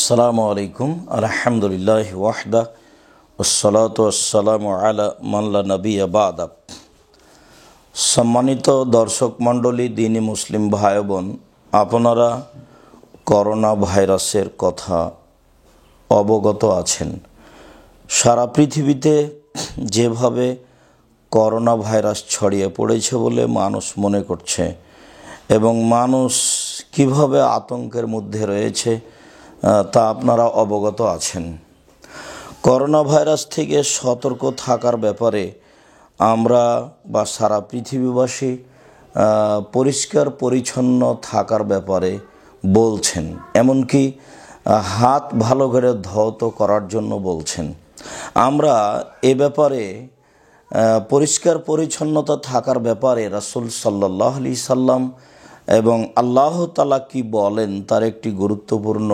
আসসালামু আলাইকুম আলহামদুলিল্লাহ ওয়াহদা ওয়াসসালাতু ওয়াসসালামু আলা মান লা নাবিয়্যা বা'দা। সম্মানিত দর্শক মণ্ডলী, দিনী মুসলিম ভাই বোন, আপনারা করোনা ভাইরাসের কথা অবগত আছেন। সারা পৃথিবীতে যেভাবে করোনা ভাইরাস ছড়িয়ে পড়েছে বলে মানুষ মনে করছে এবং মানুষ কিভাবে আতঙ্কের মধ্যে রয়েছে তা আপনারা অবগত আছেন। করোনা ভাইরাস থেকে সতর্ক থাকার ব্যাপারে আমরা বা সারা পৃথিবীবাসী পরিষ্কার পরিচ্ছন্ন থাকার ব্যাপারে বলছেন, এমনকি হাত ভালো করে ধৌত করার জন্য বলছেন। আমরা এ ব্যাপারে পরিষ্কার পরিচ্ছন্নতা থাকার ব্যাপারে রাসূল সাল্লাল্লাহু আলাইহি সাল্লাম এবং আল্লাহ তাআলা কি বলেন তার একটি গুরুত্বপূর্ণ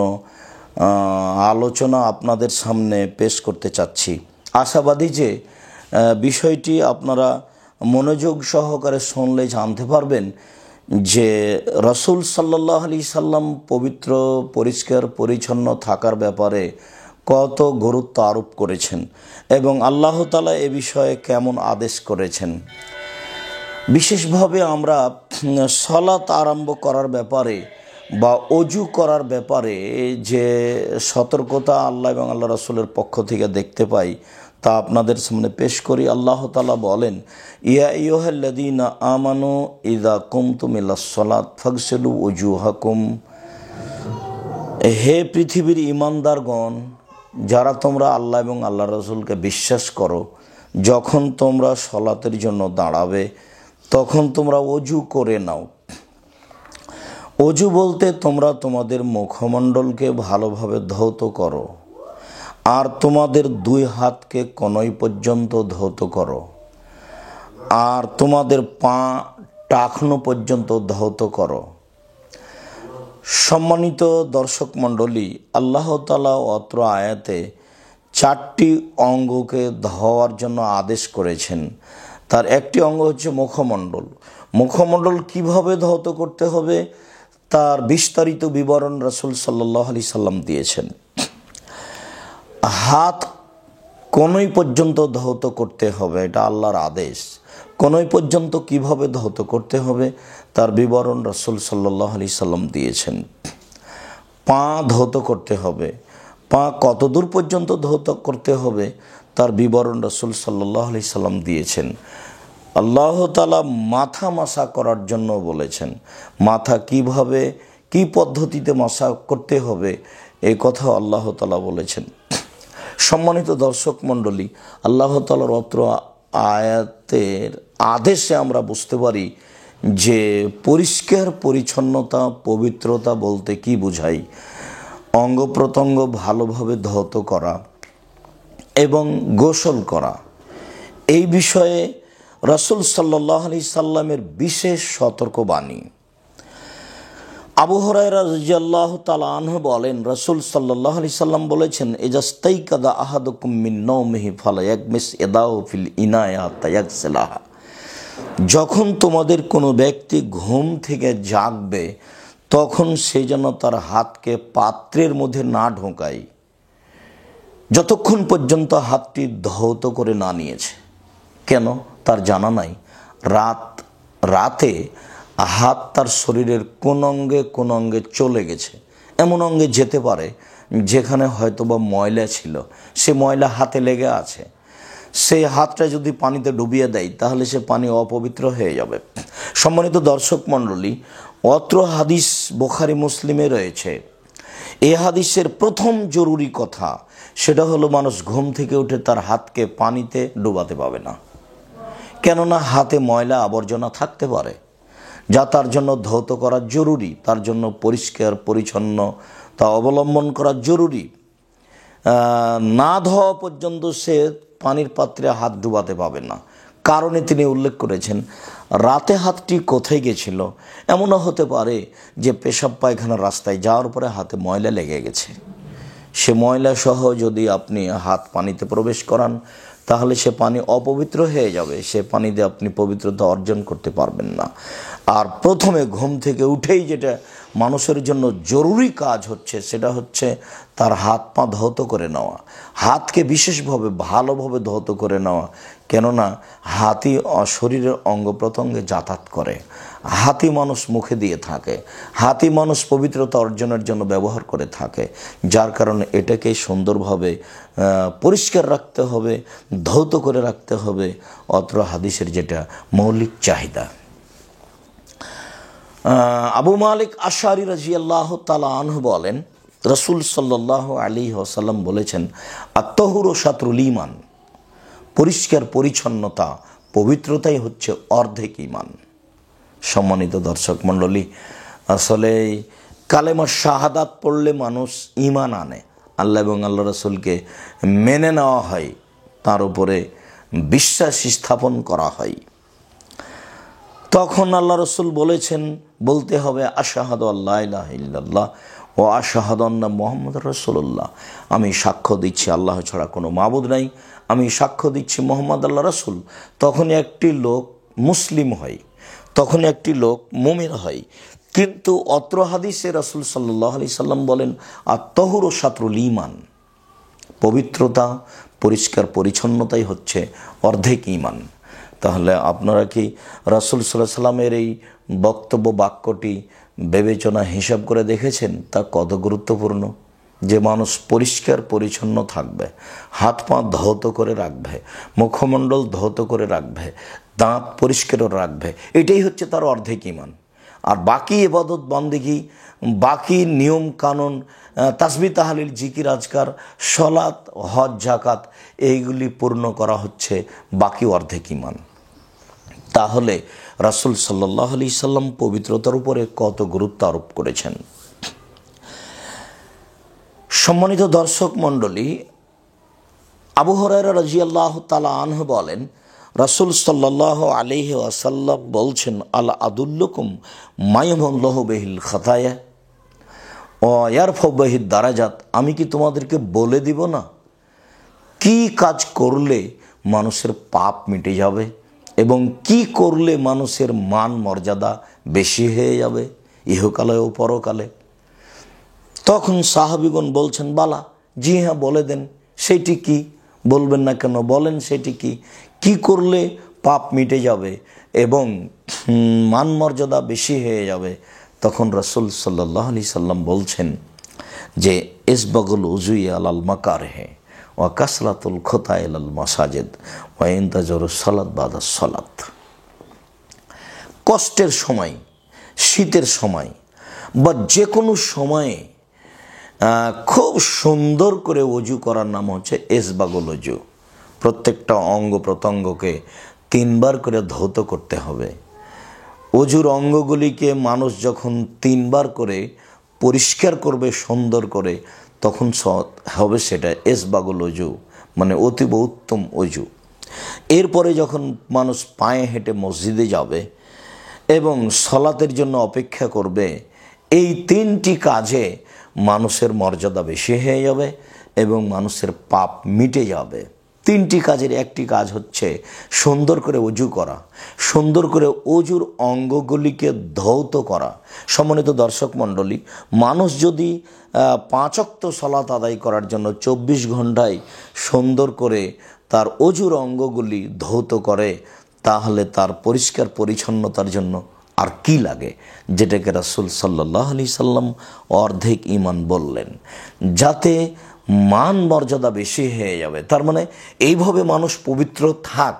আলোচনা আপনাদের সামনে পেশ করতে চাচ্ছি। আশাবাদী যে বিষয়টি আপনারা মনোযোগ সহকারে শুনলে জানতে পারবেন যে রাসূল সাল্লাল্লাহু আলাইহি সাল্লাম পবিত্র পরিষ্কার পরিচ্ছন্ন থাকার ব্যাপারে কত গুরুত্ব আরোপ করেছেন এবং আল্লাহ তাআলা এ বিষয়ে কেমন আদেশ করেছেন। বিশেষভাবে আমরা সালাত আরম্ভ করার ব্যাপারে বা অজু করার ব্যাপারে যে সতর্কতা আল্লাহ এবং আল্লাহ রাসূলের পক্ষ থেকে দেখতে পাই তা আপনাদের সামনে পেশ করি। আল্লাহ তাআলা বলেন, ইয়া আইয়ুহাল্লাযীনা আমানু ইযা কুমতুম ইলাস সালাত ফাগসিলু উজুহাকুম। হে পৃথিবীর ঈমানদারগণ, যারা তোমরা আল্লাহ এবং আল্লাহ রাসূলকে বিশ্বাস করো, যখন তোমরা সালাতের জন্য দাঁড়াবে তখন তোমরা অজু করে নাও। অজু বলতে তোমরা তোমাদের মুখমণ্ডলকে ভালোভাবে ধৌত করো আর তোমাদের দুই হাতকে কনুই পর্যন্ত ধৌত করো আর তোমাদের পা টাকনো পর্যন্ত ধৌত করো। সম্মানিত দর্শক মণ্ডলী, আল্লাহ তাআলা অত্র আয়াতে 4টি অঙ্গকে ধোয়ার জন্য আদেশ করেছেন। তার একটি অঙ্গ হচ্ছে মুখমণ্ডল। মুখমণ্ডল কিভাবে ধৌত করতে হবে তার বিস্তারিত বিবরণ রাসূল সাল্লাল্লাহু আলাইহি সাল্লাম দিয়েছেন। হাত কনুই পর্যন্ত ধৌত করতে হবে, এটা আল্লাহর আদেশ। কনুই পর্যন্ত কিভাবে ধৌত করতে হবে তার বিবরণ রাসূল সাল্লাল্লাহু আলাইহি সাল্লাম দিয়েছেন। পা ধৌত করতে হবে, পা কত দূর পর্যন্ত ধৌত করতে হবে তার বিবরণ রাসূল সাল্লাল্লাহু আলাইহি সাল্লাম দিয়েছেন। আল্লাহ তাআলা মাথা মাসা করার জন্য বলেছেন, মাথা কিভাবে কি পদ্ধতিতে মাসা করতে হবে এই কথা আল্লাহ তাআলা বলেছেন। সম্মানিত দর্শক মণ্ডলী, আল্লাহ তাআলার অত্র আয়াতের আদেশে আমরা বুঝতে পারি যে পরিষ্কার পরিচ্ছন্নতা পবিত্রতা বলতে কি বোঝায়। অঙ্গ প্রত্যঙ্গ ভালোভাবে ধৌত করা এবং গোসল করা, এই বিষয়ে রাসূল সাল্লাল্লাহু আলাইহি সাল্লামের বিশেষ সতর্কবাণী। আবু হুরায়রা রাদিয়াল্লাহু তাআলা আনহু বলেন, রাসূল সাল্লাল্লাহু আলাইহি সাল্লাম বলেছেন, ইজাস্তাইকাদা আহাদুকুম মিন নাওমিহি ফালায়াগমিস ইয়াদাহু ফিল ইনাই হাত্তা ইয়াগসিলাহা। যখন তোমাদের কোনো ব্যক্তি ঘুম থেকে জাগবে তখন সে যেন তার হাতকে পাত্রের মধ্যে না ঢোকায় যতক্ষণ পর্যন্ত হাতটি ধৌত করে না নিয়েছে। কেন তার জানা নাই। রাতে হাত তার শরীরের কোন অঙ্গে চলে গেছে, এমন অঙ্গে যেতে পারে যেখানে হয়তোবা ময়লা ছিল, সে ময়লা হাতে লেগে আছে। সেই হাতটা যদি পানিতে ডুবিয়ে দেয় তাহলে সে পানি অপবিত্র হয়ে যাবে। সম্মানিত দর্শক মণ্ডলী, অত্র হাদিস বুখারী মুসলিমে রয়েছে। এই হাদিসের প্রথম জরুরি কথা সেটা হলো মানুষ ঘুম থেকে উঠে তার হাতকে পানিতে ডুবাতে পাবে না, কেননা হাতে ময়লা আবর্জনা থাকতে পারে, যা তার জন্য ধৌত করা জরুরি, তার জন্য পরিষ্কার পরিচ্ছন্ন তা অবলম্বন করা জরুরি। না ধোয়া পর্যন্ত সে পানির পাত্রে হাত ডুবাতে পাবে না। কারণে তিনি উল্লেখ করেছেন, রাতে হাতটি কোথায় গেছিল, এমনও হতে পারে যে পেশাব পায়খানার রাস্তায় যাওয়ার পরে হাতে ময়লা লেগে গেছে। সে ময়লা সহ যদি আপনি হাত পানিতে প্রবেশ করান তাহলে সে পানি অপবিত্র হয়ে যাবে, সে পানি দিয়ে আপনি পবিত্রতা অর্জন করতে পারবেন না। আর প্রথমে ঘুম থেকে উঠেই যেটা মানুষের জন্য জরুরি কাজ হচ্ছে সেটা হচ্ছে তার হাত পা ধৌত করে নেওয়া, হাতকে বিশেষভাবে ভালোভাবে ধৌত করে নেওয়া। কেননা হাতি শরীরের অঙ্গ প্রত্যঙ্গে যাতায়াত করে, হাতি মানুষ মুখে দিয়ে থাকে, হাতি মানুষ পবিত্রতা অর্জনের জন্য ব্যবহার করে থাকে, যার কারণে এটাকে সুন্দরভাবে পরিষ্কার রাখতে হবে, ধৌত করে রাখতে হবে, অত্র হাদিসের যেটা মৌলিক চাহিদা। আবু মালিক আশআরী রাদিয়াল্লাহু তাআলা আনহু বলেন, রাসূল সাল্লাল্লাহু আলাইহি ওয়াসাল্লাম বলেছেন, আত-তাহুরু শাতরুল ঈমান, পরিষ্কার পরিচ্ছন্নতা পবিত্রতাই হচ্ছে অর্ধেক ঈমান। সম্মানিত দর্শক মণ্ডলী, আসলে কালেমা শাহাদাত পড়লে মানুষ ঈমান আনে, আল্লাহ এবং আল্লাহ রাসূলকে মেনে নেওয়া হয়, তার উপরে বিশ্বাস স্থাপন করা হয়। তখন আল্লাহ রসুল বলেছেন, বলতে হবে আশহাদু আল্লা ইলাহা ইল্লাল্লাহ ও আশহাদু আন্না মুহাম্মাদুর রাসূলুল্লাহ, আমি সাক্ষ্য দিচ্ছি আল্লাহ ছাড়া কোনো মাবুদ নাই, আমি সাক্ষ্য দিচ্ছি মুহাম্মদ আল্লাহ রাসূল। তখনই একটি লোক মুসলিম হয়, তখনই একটি লোক মুমিন হয়। কিন্তু অত্র হাদিসে রাসূল সাল্লাল্লাহু আলাইহি সাল্লাম বলেন, আত-তাহুরু শাতরুল ঈমান, পবিত্রতা পরিষ্কার পরিচ্ছন্নতাই হচ্ছে অর্ধেক ঈমান। তাহলে আপনারা কি রাসূল সাল্লাল্লাহু আলাইহি সাল্লামের এই বক্তব্য বাক্যটি বিবেচনা হিসাব করে দেখেছেন তা কত গুরুত্বপূর্ণ? যে মানুষ পরিষ্কার পরিচ্ছন্ন থাকবে, হাত পা ধৌত করে রাখবে, মুখমণ্ডল ধৌত করে রাখবে, দাঁত পরিষ্কার রাখবে, এটাই হচ্ছে তার অর্ধেক ঈমান। আর বাকি ইবাদত বন্দেগী, বাকি নিয়ম কানুন, তাসবিহ তাহলিল জিকির আজকার, সালাত হজ যাকাত, এইগুলি পূর্ণ করা হচ্ছে বাকি অর্ধেক ঈমান। তাহলে রাসূল সাল্লাল্লাহু আলাইহি সাল্লাম পবিত্রতার উপরে কত গুরুত্ব আরোপ করেছেন। সম্মানিত দর্শক মণ্ডলী, আবু হুরায়রা রাদিয়াল্লাহু তাআলা আনহু বলেন, রাসূল সাল্লাল্লাহু আলাইহি ওয়াসাল্লাম বলছেন, আলা আদুল্লুকুম মা ইয়ামহুল্লাহু বিহিল খাতায়া ওয়া ইয়ারফাউ বিহিদ দারাজাত, আমি কি তোমাদেরকে বলে দিব না কি কাজ করলে মানুষের পাপ মিটে যাবে এবং কি করলে মানুষের মান মর্যাদা বেশি হয়ে যাবে ইহকালে ও পরকালে। তখন সাহাবীগণ বলছেন, বালা, জি হ্যাঁ বলে দেন, সেটি কি? বলবেন না কেন, বলেন সেটি কি, কি করলে পাপ মিটে যাবে এবং মান মর্যাদা বেশি হয়ে যাবে। তখন রাসূল সাল্লাল্লাহু আলাইহি সাল্লাম বলছেন যে, ইসবাগুল উজুই আলাল মাকারিহি ওয়া কাসরাতুল খুতা ইলাল মাসাজিদ ওয়া ইনতাজারুস সালাত বাদাস সালাত। কষ্টের সময়, শীতের সময় বা যে কোনো সময়ে খুব সুন্দর করে অজু করার নাম হচ্ছে ইসবাগুল উজু। প্রত্যেকটা অঙ্গ প্রত্যঙ্গকে 3 বার করে ধৌত করতে হবে। অজুর অঙ্গগুলিকে মানুষ যখন 3 বার করে পরিষ্কার করবে সুন্দর করে, তখন হবে সেটা ইসবাগুল উজু, মানে অতীব উত্তম অজু। এরপরে যখন মানুষ পায়ে হেঁটে মসজিদে যাবে এবং সালাতের জন্য অপেক্ষা করবে, এই 3টি কাজে মানুষের মর্যাদা বেশি হয়ে যাবে এবং মানুষের পাপ মিটে যাবে। 3টি কাজের একটি কাজ হচ্ছে সুন্দর করে অজু করা, সুন্দর করে অজুর অঙ্গগুলিকে ধৌত করা। সম্মানিত দর্শক মণ্ডলী, মানুষ যদি 5 ওয়াক্ত সালাত আদায় করার জন্য 24 ঘন্টায় সুন্দর করে তার অজুর অঙ্গগুলি ধৌত করে, তাহলে তার পরিষ্কার পরিচ্ছন্নতার জন্য আর কি লাগে, যেটাকে রাসূল সাল্লাল্লাহু আলাইহি সাল্লাম অর্ধেক ঈমান বললেন, যাতে মান মর্যাদা বেশি হয়ে যাবে। তার মানে এইভাবে মানুষ পবিত্র থাক,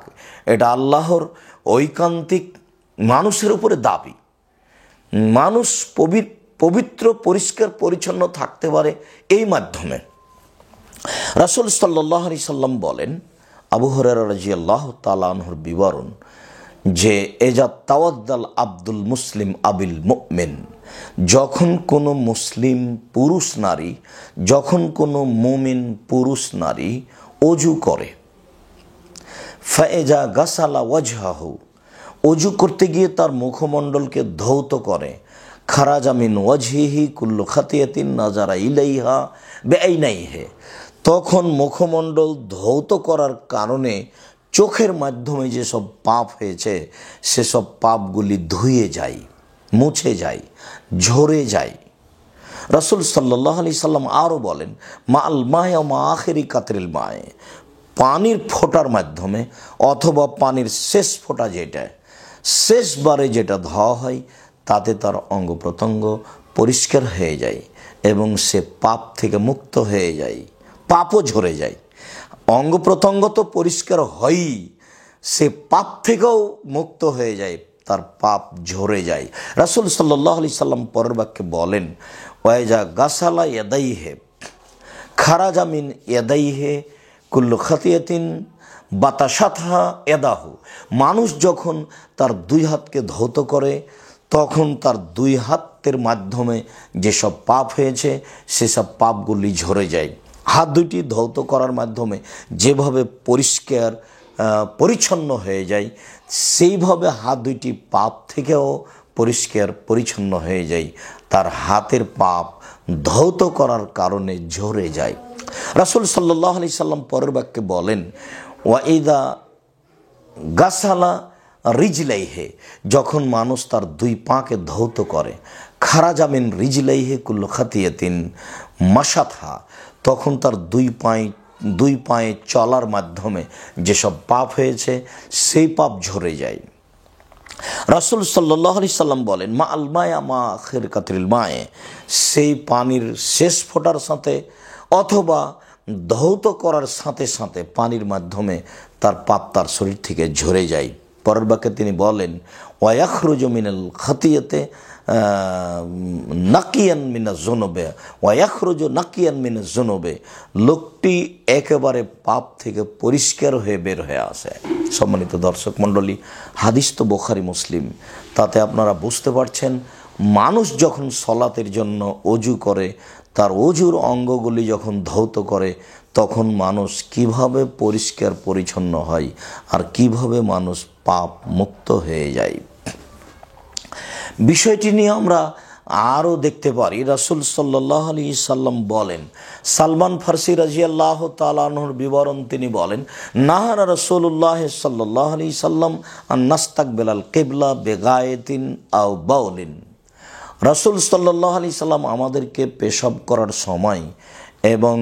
এটা আল্লাহর ঐকান্তিক মানুষের উপরে দাবি। মানুষ পবিত্র পরিষ্কার পরিচ্ছন্ন থাকতে পারে এই মাধ্যমে। রাসূল সাল্লাল্লাহু আলাইহি সাল্লাম বলেন, আবু হুরায়রা রাদিয়াল্লাহু তাআলা আনহুর বিবরণ, যে এজা তাওয়াদ্দাল আব্দুল মুসলিম আবিল মুমিন, যখন কোনো মুসলিম পুরুষ নারী, যখন কোনো মুমিন পুরুষ নারী অজু করে, ফাএজা গাসালা ওয়াজহাহু, অজু করতে গিয়ে তার মুখমণ্ডলকে ধৌত করে, খারাজা মিন ওয়াজহিহি কুল্লু খাতিয়াতিন নাজারা ইলাইহা বিআইনাইহি, তখন মুখমণ্ডল ধৌত করার কারণে চোখের মাধ্যমে যেসব পাপ হয়েছে সেসব পাপগুলি ধুয়ে যায়। মুছে যায়, ঝরে যায়। রাসূল সাল্লাল্লাহু আলাইহি সাল্লাম আরও বলেন, মা আল মায়ে মা আখেরি কাতরিল মায়ে, পানির ফোঁটার মাধ্যমে অথবা পানির শেষ ফোঁটা যেটা, শেষবারে যেটা ধোয়া হয়, তাতে তার অঙ্গ প্রত্যঙ্গ পরিষ্কার হয়ে যায় এবং সে পাপ থেকে মুক্ত হয়ে যায়, পাপও ঝরে যায়। অঙ্গ প্রত্যঙ্গ তো পরিষ্কার হয়ই, সে পাপ থেকেও মুক্ত হয়ে যায়, তার পাপ ঝরে যায়। রাসূল সাল্লাল্লাহু আলাইহি সাল্লাম পরের বাক্যে বলেন, ওয়াইজা গাসালা ইয়াদাইহে খারাজা মিন ইয়াদাইহে কুল্লু খাতিয়াতিন বাতাসাতহা ইয়াদাহু। মানুষ যখন তার দুই হাতকে ধৌত করে, তখন তার দুই হাতের মাধ্যমে যেসব পাপ হয়েছে সেসব পাপগুলি ঝরে যায়। হাত দুটি ধৌত করার মাধ্যমে যেভাবে পরিষ্কার পরিচ্ছন্ন হয়ে যায়, সেইভাবে হাত দুইটি পাপ থেকেও পরিষ্কার পরিচ্ছন্ন হয়ে যায়। তার হাতের পাপ ধৌত করার কারণে ঝরে যায়। রাসূল সাল্লাল্লাহু আলাইহি সাল্লাম পরের বাক্যে বলেন, ওয়াইদা গাসালা রিজলাইহে, যখন মানুষ তার দুই পাকে ধৌত করে, খারাজা মিন রিজলাইহে কুল্লু খাতিয়াতিন মাসাতহা, তখন তার দুই পায়ে চলার মাধ্যমে যেসব পাপ হয়েছে সেই পাপ ঝরে যায়। রাসূল সাল্লাল্লাহু আলাইহি সাল্লাম বলেন, মা আল মায়া মা আখির কাতরিল মায়ে, সেই পানির শেষ ফোঁটার সাথে অথবা ধৌত করার সাথে সাথে পানির মাধ্যমে তার পাপ তার শরীর থেকে ঝরে যায়। পরের বাক্যে তিনি বলেন, ওয়ায়াখরুজু মিনাল খাতিয়াতে নাকিয়ান মিনা জুনুবে ওয়ায়াখরুজু নাকিয়ান মিনা জুনুবে, লোকটি একেবারে পাপ থেকে পরিষ্কার হয়ে বের হয়ে আসে। সম্মানিত দর্শক মণ্ডলী, হাদিস তো বুখারী মুসলিম, তাতে আপনারা বুঝতে পারছেন মানুষ যখন সলাতের জন্য অজু করে, তার অজুর অঙ্গগুলি যখন ধৌত করে, তখন মানুষ কিভাবে পরিষ্কার পরিচ্ছন্ন হয় আর কিভাবে মানুষ পাপ মুক্ত হয়ে যায়। বিষয়টি নিয়ে আমরা আরও দেখতে পারি। রাসূল সাল্লাল্লাহু আলাইহি সাল্লাম বলেন, সালমান ফারসি রাদিয়াল্লাহু তাআলা আনহুর বিবরণ তিনি বলেন, নাহারা রাসূলুল্লাহ সাল্লাল্লাহু আলাইহি সাল্লাম আন নাস্তাকবিলাল কিবলা বিগায়াতিন আও বাউলিন। রাসূল সাল্লাল্লাহু আলাইহি সাল্লাম আমাদেরকে পেশাব করার সময় এবং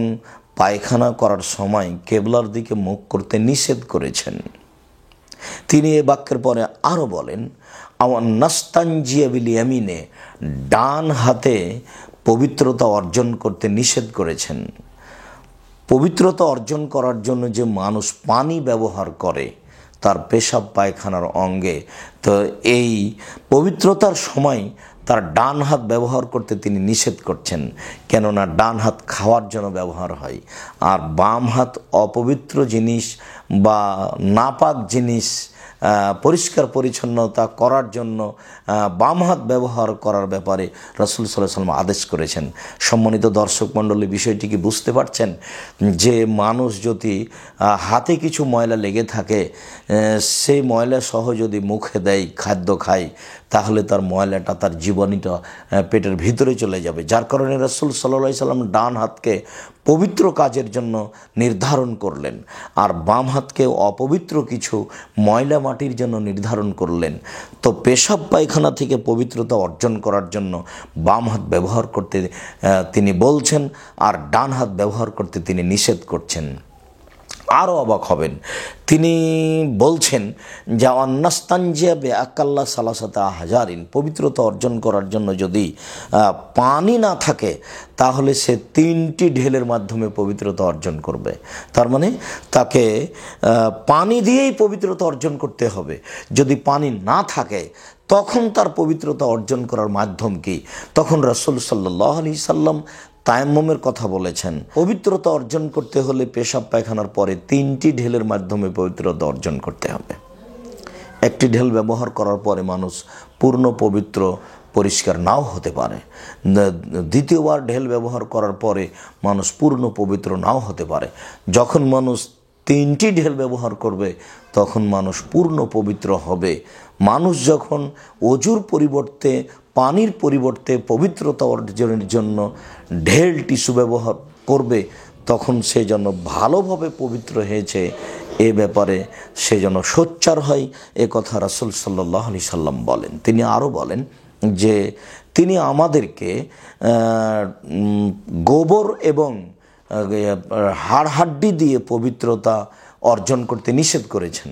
পায়খানা করার সময় কেবলার দিকে মুখ করতে নিষেধ করেছেন। তিনি এ বাক্যের পরে আরও বলেন, আওয়ান নাস্তানজিয়া বিল ইয়ামিনে, ডান হাতে পবিত্রতা অর্জন করতে নিষেধ করেছেন। পবিত্রতা অর্জন করার জন্য যে মানুষ পানি ব্যবহার করে তার পেশাব পায়খানার অঙ্গে, তো এই পবিত্রতার সময় তার ডান হাত ব্যবহার করতে তিনি নিষেধ করছেন, কেননা ডান হাত খাওয়ার জন্য ব্যবহার হয়, আর বাম হাত অপবিত্র জিনিস বা নাপাক জিনিস পরিষ্কার পরিচ্ছন্নতা করার জন্য বাম হাত ব্যবহার করার ব্যাপারে রাসূল সাল্লাল্লাহু আলাইহি ওয়াসাল্লাম আদেশ করেছেন। সম্মানিত দর্শক মণ্ডলী, বিষয়টি কি বুঝতে পারছেন যে মানুষ যদি হাতে কিছু ময়লা লেগে থাকে, সেই ময়লা সহ যদি মুখে দেয়, খাদ্য খায়, তাহলে তার ময়লাটা তার জীবনীটা পেটের ভিতরে চলে যাবে। যার কারণে রাসূল সাল্লাল্লাহু আলাইহি সাল্লাম ডান হাতকে পবিত্র কাজের জন্য নির্ধারণ করলেন, আর বাম হাতকে অপবিত্র কিছু ময়লা মাটির জন্য নির্ধারণ করলেন। তো পেশাব পায়খানা থেকে পবিত্রতা অর্জন করার জন্য বাম হাত ব্যবহার করতে তিনি বলছেন, আর ডান হাত ব্যবহার করতে তিনি নিষেধ করছেন। আরও অবাক হবেন, তিনি বলছেন যে অন্নাস্তানজিয়া বে আকাল্লা সালাসাতা হাজারিন, পবিত্রতা অর্জন করার জন্য যদি পানি না থাকে তাহলে সে 3টি ঢেলের মাধ্যমে পবিত্রতা অর্জন করবে। তার মানে তাকে পানি দিয়েই পবিত্রতা অর্জন করতে হবে। যদি পানি না থাকে তখন তার পবিত্রতা অর্জন করার মাধ্যম কি? তখন রাসূল সাল্লাল্লাহু আলাইহি সাল্লাম তায়াম্মুমের কথা বলেছেন। পবিত্রতা অর্জন করতে হলে পেশাব পায়খানার পরে 3টি ঢেলের মাধ্যমে পবিত্রতা অর্জন করতে হবে। একটি ঢেল ব্যবহার করার পরে মানুষ পূর্ণ পবিত্র পরিষ্কার নাও হতে পারে, দ্বিতীয়বার ঢেল ব্যবহার করার পরে মানুষ পূর্ণ পবিত্র নাও হতে পারে। যখন মানুষ 3টি ঢেল ব্যবহার করবে তখন মানুষ পূর্ণ পবিত্র হবে। মানুষ যখন অজুর পরিবর্তে, পানির পরিবর্তে পবিত্রতা অর্জনের জন্য ঢেল টিস্যু ব্যবহার করবে, তখন সে যেন ভালোভাবে পবিত্র হয়েছে এ ব্যাপারে সে যেন সোচ্চার হয়, এ কথা রাসূল সাল্লাল্লাহু আলাইহি সাল্লাম বলেন। তিনি আরও বলেন, যে তিনি আমাদেরকে গোবর এবং হাড়হাড্ডি দিয়ে পবিত্রতা অর্জন করতে নিষেধ করেছেন।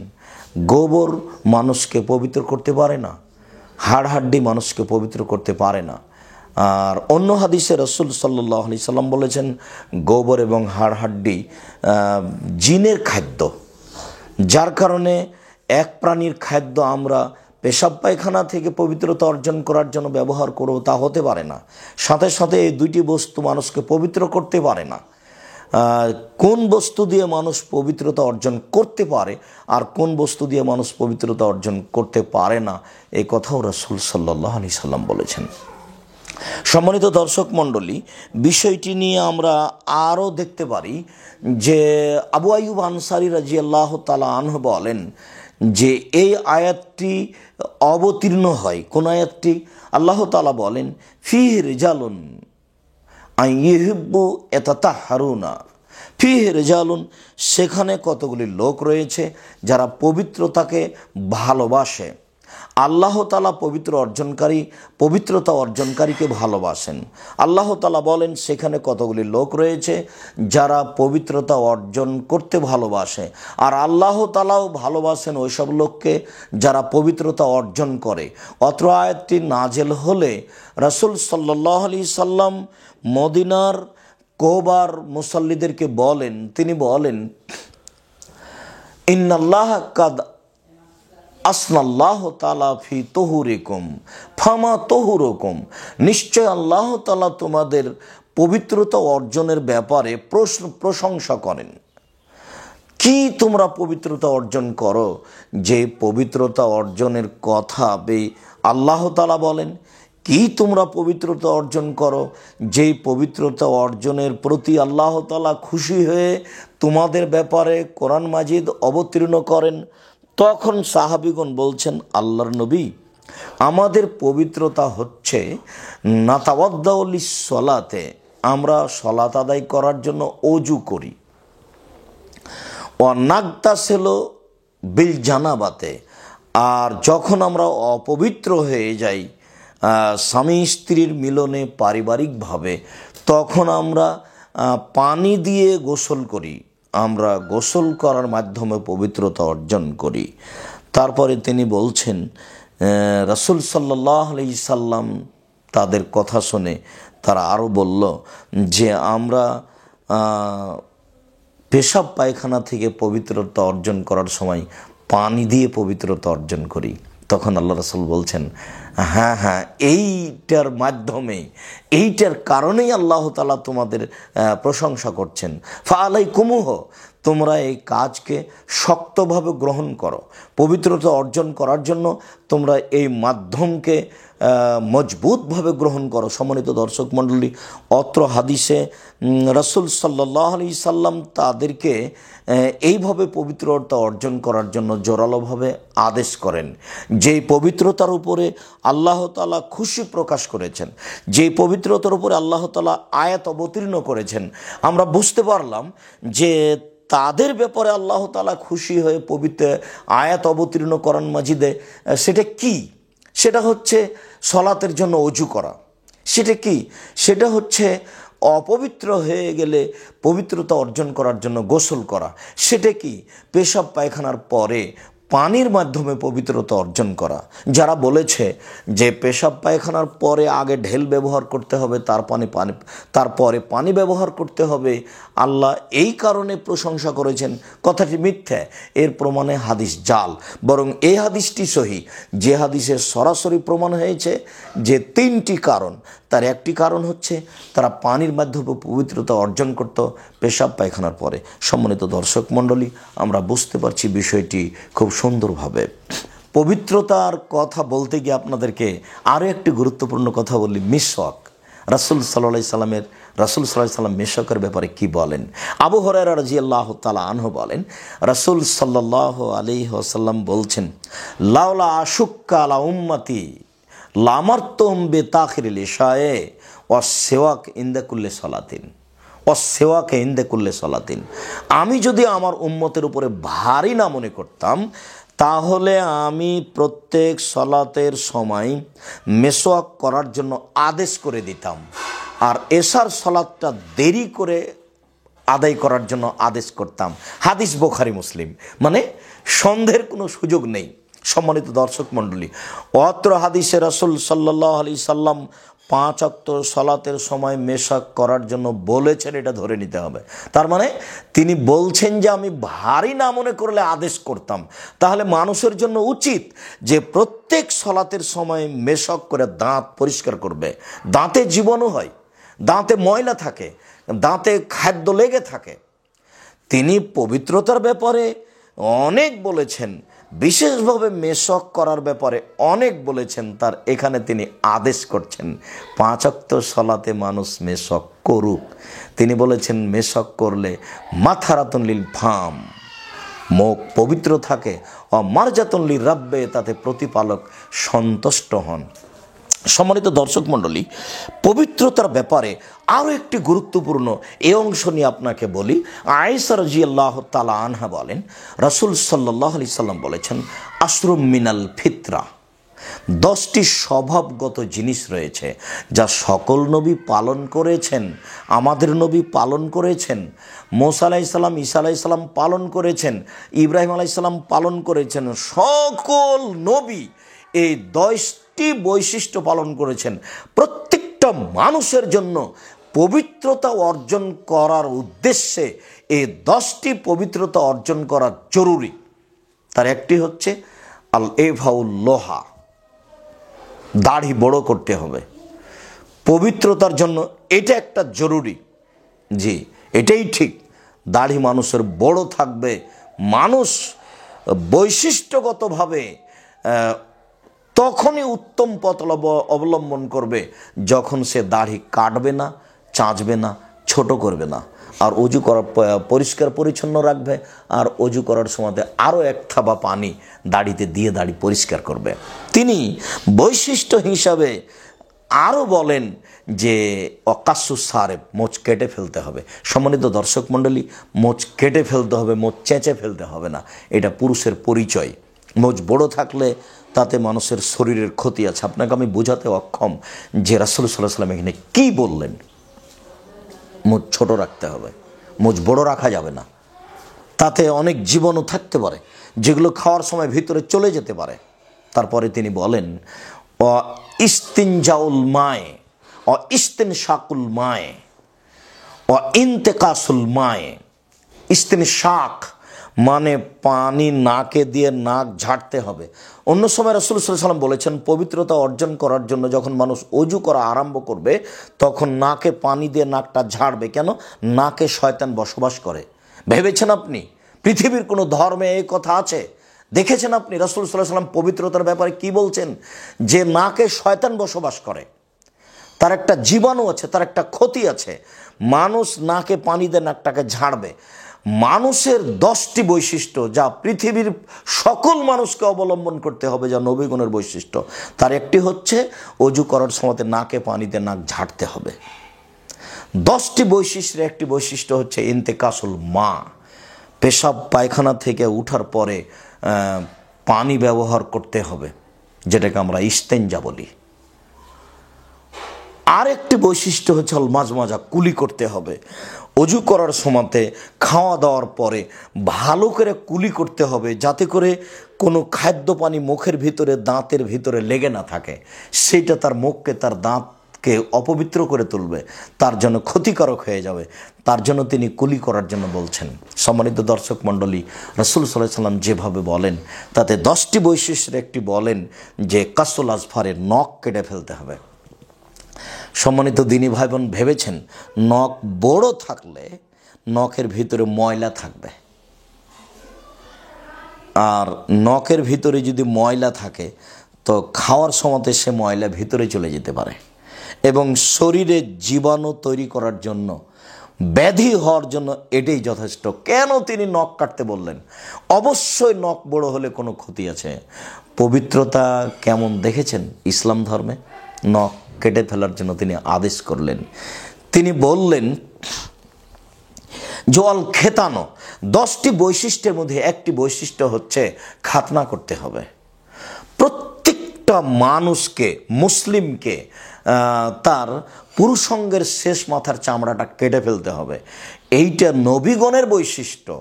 গোবর মানুষকে পবিত্র করতে পারে না, হাড়হাড্ডি মানুষকে পবিত্র করতে পারে না। আর অন্য হাদিসে রাসূল সাল্লাল্লাহু আলাইহি সাল্লাম বলেছেন, গোবর এবং হাড়হাড্ডি জিনের খাদ্য, যার কারণে এক প্রাণীর খাদ্য আমরা পেশাব পায়খানা থেকে পবিত্রতা অর্জন করার জন্য ব্যবহার করব, তা হতে পারে না। সাথে সাথে এই দুইটি বস্তু মানুষকে পবিত্র করতে পারে না। কোন বস্তু দিয়ে মানুষ পবিত্রতা অর্জন করতে পারে আর কোন বস্তু দিয়ে মানুষ পবিত্রতা অর্জন করতে পারে না, এই কথাও রাসূল সাল্লাল্লাহু আলাইহি সাল্লাম বলেছেন। সম্মানিত দর্শক মণ্ডলী, বিষয়টি নিয়ে আমরা আরও দেখতে পারি যে আবু আইয়ুব আনসারী রাদিয়াল্লাহু তাআলা আনহু বলেন যে এই আয়াতটি অবতীর্ণ হয়। কোন আয়াতটি? আল্লাহ তাআলা বলেন, ফিহি রিজালুন আইয়ুহিব্বু ইয়াতাতাহহারুনা, ফিহি রিজালুন, সেখানে কতগুলি লোক রয়েছে যারা পবিত্রতাকে ভালোবাসে। আল্লাহ তাআলা পবিত্রতা অর্জনকারীকে ভালোবাসেন। আল্লাহ তাআলা বলেন সেখানে কতগুলি লোক রয়েছে যারা পবিত্রতা অর্জন করতে ভালোবাসে, আর আল্লাহ তাআলাও ভালোবাসেন ওইসব লোককে যারা পবিত্রতা অর্জন করে। অত্র আয়াতটি নাজেল হলে রাসূল সাল্লাল্লাহু আলাইহি সাল্লাম মদিনার কোবার মুসাল্লিদেরকে বলেন, তিনি বলেন, ইন্নাল্লাহা কাদ আসনাল্লাহু তাআলা ফি তুহুরিকুম ফামা তুহুরুকুম, নিশ্চয় আল্লাহ তাআলা তোমাদের পবিত্রতা অর্জনের ব্যাপারে প্রশংসা করেন। কি তোমরা পবিত্রতা অর্জন করো? যে পবিত্রতা অর্জনের কথা আল্লাহ তাআলা বলেন। কি তোমরা পবিত্রতা অর্জন করো? যেই পবিত্রতা অর্জনের প্রতি আল্লাহ তাআলা খুশি হয়ে তোমাদের ব্যাপারে কোরআন মাজিদ অবতীর্ণ করেন। তখন সাহাবীগণ বলছেন, আল্লাহর নবী, আমাদের পবিত্রতা হচ্ছে নাতাওয়াদ্দাউ লিস-সলাতে, আমরা সলাত আদায় করার জন্য ওযু করি। ওয়া নাগতাসিলু বিল জানাবাতে, আর যখন আমরা অপবিত্র হয়ে যাই স্বামী স্ত্রীর মিলনে পারিবারিকভাবে, তখন আমরা পানি দিয়ে গোসল করি। আমরা গোসল করার মাধ্যমে পবিত্রতা অর্জন করি। তারপরে তিনি বলছেন, রাসূল সাল্লাল্লাহু আলাইহি সাল্লাম তাদের কথা শুনে তারা আরও বলল যে আমরা পেশাব পায়খানা থেকে পবিত্রতা অর্জন করার সময় পানি দিয়ে পবিত্রতা অর্জন করি। তখন আল্লাহ রাসূল বলছেন, হ্যাঁ হ্যাঁ, এইটার কারণেই আল্লাহ তাআলা তোমাদের প্রশংসা করছেন। ফাআলাইকুমুহ, তোমরা এই কাজকে শক্তভাবে গ্রহণ করো। পবিত্রতা অর্জন করার জন্য তোমরা এই মাধ্যমকে মজবুতভাবে গ্রহণ করো। সম্মানিত দর্শক মণ্ডলী, অত্র হাদিসে রাসূল সাল্লাল্লাহু আলাইহি সাল্লাম তাদেরকে এইভাবে পবিত্রতা অর্জন করার জন্য জোরালোভাবে আদেশ করেন। যেই পবিত্রতার উপরে আল্লাহ তাআলা খুশি প্রকাশ করেছেন, যেই পবিত্রতার উপরে আল্লাহ তাআলা আয়াত অবতীর্ণ করেছেন, আমরা বুঝতে পারলাম যে তাদের ব্যাপারে আল্লাহ তাআলা খুশি হয়ে পবিত্র আয়াত অবতীর্ণ করান মাজিদে। সেটা কি? সেটা হচ্ছে সলাতের জন্য ওযু করা। সেটা কি? সেটা হচ্ছে অপবিত্র হয়ে গেলে পবিত্রতা অর্জন করার জন্য গোসল করা। সেটা কি? পেশাব পায়খানার পরে পানির মাধ্যমে পবিত্রতা অর্জন করা। যারা বলেছে যে পেশাব পায়খানার পরে আগে ঢেল ব্যবহার করতে হবে, তারপরে পানি ব্যবহার করতে হবে, আল্লাহ এই কারণে প্রশংসা করেছেন, কথাটি মিথ্যা। এর প্রমাণে হাদিস জাল। বরং এই হাদিসটি সহি, যে হাদিসের সরাসরি প্রমাণ হয়েছে যে 3টি কারণ। তার একটি কারণ হচ্ছে তারা পানির মাধ্যমে পবিত্রতা অর্জন করত পেশাব পায়খানার পরে। সম্মানিত দর্শক মণ্ডলী, আমরা বুঝতে পারছি বিষয়টি খুব সুন্দরভাবে। পবিত্রতার কথা বলতে গিয়ে আপনাদেরকে আরও একটি গুরুত্বপূর্ণ কথা বলি, মিসওয়াক। রাসূল সাল্লাল্লাহু আলাইহি সাল্লাম মিসওয়াকের ব্যাপারে কি বলেন? আবু হুরায়রা রাদিয়াল্লাহু তাআলা আনহু বলেন, রাসূল সাল্লাল্লাহু আলাইহি ওয়াসাল্লাম বলছেন, লাউলা আশুক্কা আলা উম্মতি লামারতুম বিতাখিরিল ইশায়ে ওয়াসসিওয়াক ইনদা কুল্লি সলাতিন। আমি যদি আমার উম্মতের উপরে ভারী না মনে করতাম, তাহলে আমি প্রত্যেক সলাতের সময় মেসওয়াক করার জন্য আদেশ করে দিতাম, আর এশার সলাতটা দেরি করে আদায় করার জন্য আদেশ করতাম। হাদিস বুখারী মুসলিম, মানে সন্দেহের কোনো সুযোগ নেই। সম্মানিত দর্শক মণ্ডলী, অত্র হাদিসে রাসূল সাল্লাল্লাহু আলাইহি সাল্লাম 5 ওয়াক্ত সলাতের সময় মেশাক করার জন্য বলেছেন, এটা ধরে নিতে হবে। তার মানে তিনি বলছেন যে আমি ভারী না মনে করলে আদেশ করতাম। তাহলে মানুষের জন্য উচিত যে প্রত্যেক সলাতের সময় মেশাক করে দাঁত পরিষ্কার করবে। দাঁতে জীবাণু হয়, দাঁতে ময়লা থাকে, দাঁতে খাদ্য লেগে থাকে। তিনি পবিত্রতার ব্যাপারে অনেক বলেছেন, বিশেষভাবে মেশক করার ব্যাপারে অনেক বলেছেন। তার এখানে তিনি আদেশ করছেন 5 ওয়াক্ত সলাতে মানুষ মেশক করুক। তিনি বলেছেন মেশক করলে মাথারাতুন লিল ফাম, মুখ পবিত্র থাকে, ও মারজাতুন লির রাব্বে, তাতে প্রতিপালক সন্তুষ্ট হন। সম্মানিত দর্শক মণ্ডলী, পবিত্রতার ব্যাপারে আরও একটি গুরুত্বপূর্ণ এই অংশ নিয়ে আপনাকে বলি। আয়েশা রাদিয়াল্লাহু তাআলা আনহা বলেন, রাসূল সাল্লাল্লাহু আলাইহি সাল্লাম বলেছেন, আশরুম মিনাল ফিতরা, 10টি স্বভাবগত জিনিস রয়েছে যা সকল নবী পালন করেছেন। আমাদের নবী পালন করেছেন, মুসা আলাইহিস সালাম, ঈসা আলাইহিস সালাম পালন করেছেন, ইব্রাহিম আলাইহিস সালাম পালন করেছেন। সকল নবী এই 10টি বৈশিষ্ট্য পালন করেছেন। প্রত্যেকটা মানুষের জন্য পবিত্রতা অর্জন করার উদ্দেশ্যে এই 10টি পবিত্রতা অর্জন করা জরুরি। তার একটি হচ্ছে আল এভাউল লোহা, দাড়ি বড় করতে হবে। পবিত্রতার জন্য এটা একটা জরুরি। জি, এটাই ঠিক, দাড়ি মানুষের বড় থাকবে। মানুষ বৈশিষ্ট্যগতভাবে তখনই উত্তম পথ অবলম্বন করবে যখন সে দাড়ি কাটবে না, চাঁচবে না, ছোট করবে না, আর অজু করার পরিষ্কার পরিচ্ছন্ন রাখবে। আর অজু করার সময় আরও এক থাবা পানি দাড়িতে দিয়ে দাড়ি পরিষ্কার করবে। তিনি বৈশিষ্ট্য হিসাবে আরও বলেন যে অকাসু সারেব, মোচ কেটে ফেলতে হবে। সম্মানিত দর্শক মণ্ডলী, মোচ কেটে ফেলতে হবে, মোচ চেঁচে ফেলতে হবে না। এটা পুরুষের পরিচয়। মোচ বড় থাকলে তাতে মানুষের শরীরের ক্ষতি আছে। আপনাকে আমি বোঝাতে অক্ষম যে রাসূল সাল্লাল্লাহু আলাইহি সাল্লাম এখানে কী বললেন। মোচ ছোট রাখতে হবে, মোচ বড় রাখা যাবে না। তাতে অনেক জীবাণু থাকতে পারে যেগুলো খাওয়ার সময় ভিতরে চলে যেতে পারে। তারপরে তিনি বলেন ও ইস্তিনজাউল মায়ে, ও ইস্তিনশাকুল মায়ে, ও ইন্তেকাসুল মায়ে। ইস্তিনশাক মানে পানি নাকে দিয়ে নাক ঝাড়তে হবে। অন্য সময় রাসূল সাল্লাল্লাহু আলাইহি সাল্লাম বলেছেন পবিত্রতা অর্জন করার জন্য যখন মানুষ অজু করা আরম্ভ করবে তখন নাকে পানি দিয়ে নাকটা ঝাড়বে। কেন? নাকে শয়তান বসবাস করে। ভেবেছেন আপনি পৃথিবীর কোনো ধর্মে এই কথা আছে? দেখেছেন আপনি রাসূল সাল্লাল্লাহু আলাইহি সাল্লাম পবিত্রতার ব্যাপারে কি বলছেন? যে নাকে শয়তান বসবাস করে, তার একটা জীবাণু আছে, তার একটা ক্ষতি আছে। মানুষ নাকে পানি দিয়ে নাকটাকে ঝাড়বে। মানুষের 10টি বৈশিষ্ট্য যা পৃথিবীর সকল মানুষকে অবলম্বন করতে হবে, যা নবীগণের বৈশিষ্ট্য। তার একটি হচ্ছে অজু করার সময় নাকে পানিতে নাক ঝাড়তে হবে। 10টি বৈশিষ্ট্যের একটি বৈশিষ্ট্য হচ্ছে ইন্তেকাসুল মা, পেশাব পায়খানা থেকে উঠার পরে পানি ব্যবহার করতে হবে, যেটাকে আমরা ইস্তেঞ্জা বলি। আরেকটি বৈশিষ্ট্য হচ্ছে মাজমাজা, কুলি করতে হবে। অজু করার সময়তে খাওয়া দাওয়ার পরে ভালো করে কুলি করতে হবে, যাতে করে কোনো খাদ্য পানি মুখের ভিতরে, দাঁতের ভিতরে লেগে না থাকে। সেটা তার মুখকে, তার দাঁতকে অপবিত্র করে তুলবে, তার জন্য ক্ষতিকারক হয়ে যাবে। তার জন্য তিনি কুলি করার জন্য বলছেন। সম্মানিত দর্শক মণ্ডলী, রাসূল সাল্লাল্লাহু আলাইহি সাল্লাম যেভাবে বলেন তাতে 10টি বৈশিষ্ট্যের একটি বলেন যে কাসুল আজফারের নখ কেটে ফেলতে হবে। সম্মানিত দিনী ভাই বোন, ভেবেছেন নখ বড় থাকলে নখের ভিতরে ময়লা থাকবে, আর নখের ভিতরে যদি ময়লা থাকে তো খাওয়ার সময়তে সে ময়লা ভিতরে চলে যেতে পারে এবং শরীরে জীবাণু তৈরি করার জন্য, ব্যাধি হওয়ার জন্য এটাই যথেষ্ট। কেন তিনি নখ কাটতে বললেন? অবশ্যই নখ বড় হলে কোনো ক্ষতি আছে। পবিত্রতা কেমন দেখেছেন ইসলাম ধর্মে? নখ কেটে ফেলার জন্য তিনি আদেশ করলেন। তিনি বললেন জল খেতানো, 10টি বৈশিষ্ট্যের মধ্যে একটি বৈশিষ্ট্য হচ্ছে খাতনা করতে হবে। প্রত্যেকটা মানুষকে, মুসলিমকে তার পুরুষাঙ্গের শেষ মাথার চামড়াটা কেটে ফেলতে হবে। এইটা নবীগণের বৈশিষ্ট্য,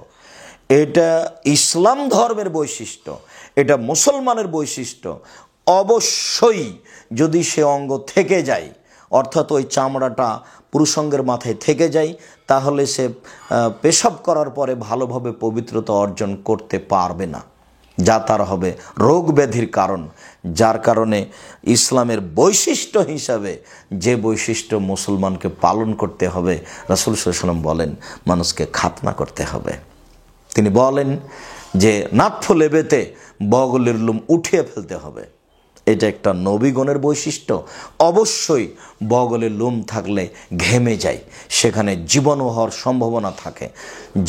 এটা ইসলাম ধর্মের বৈশিষ্ট্য, এটা মুসলমানের বৈশিষ্ট্য। অবশ্যই যদি সে অঙ্গ থেকে যায়, অর্থাৎ ওই চামড়াটা পুরুষাঙ্গের মাথায় থেকে যায়, তাহলে সে পেশাব করার পরে ভালোভাবে পবিত্রতা অর্জন করতে পারবে না, যা তার হবে রোগ ব্যাধির কারণ। যার কারণে ইসলামের বৈশিষ্ট্য হিসাবে যে বৈশিষ্ট্য মুসলমানকে পালন করতে হবে, রাসূল সাল্লাল্লাহু আলাইহি ওয়াসাল্লাম বলেন মানুষকে খাতনা করতে হবে। তিনি বলেন যে নাতফ লেবেতে বগলের লোম উঠিয়ে ফেলতে হবে। এটা একটা নবীগণের বৈশিষ্ট্য। অবশ্যই বগলের লোম থাকলে ঘেমে যায়, সেখানে জীবাণু হওয়ার সম্ভাবনা থাকে,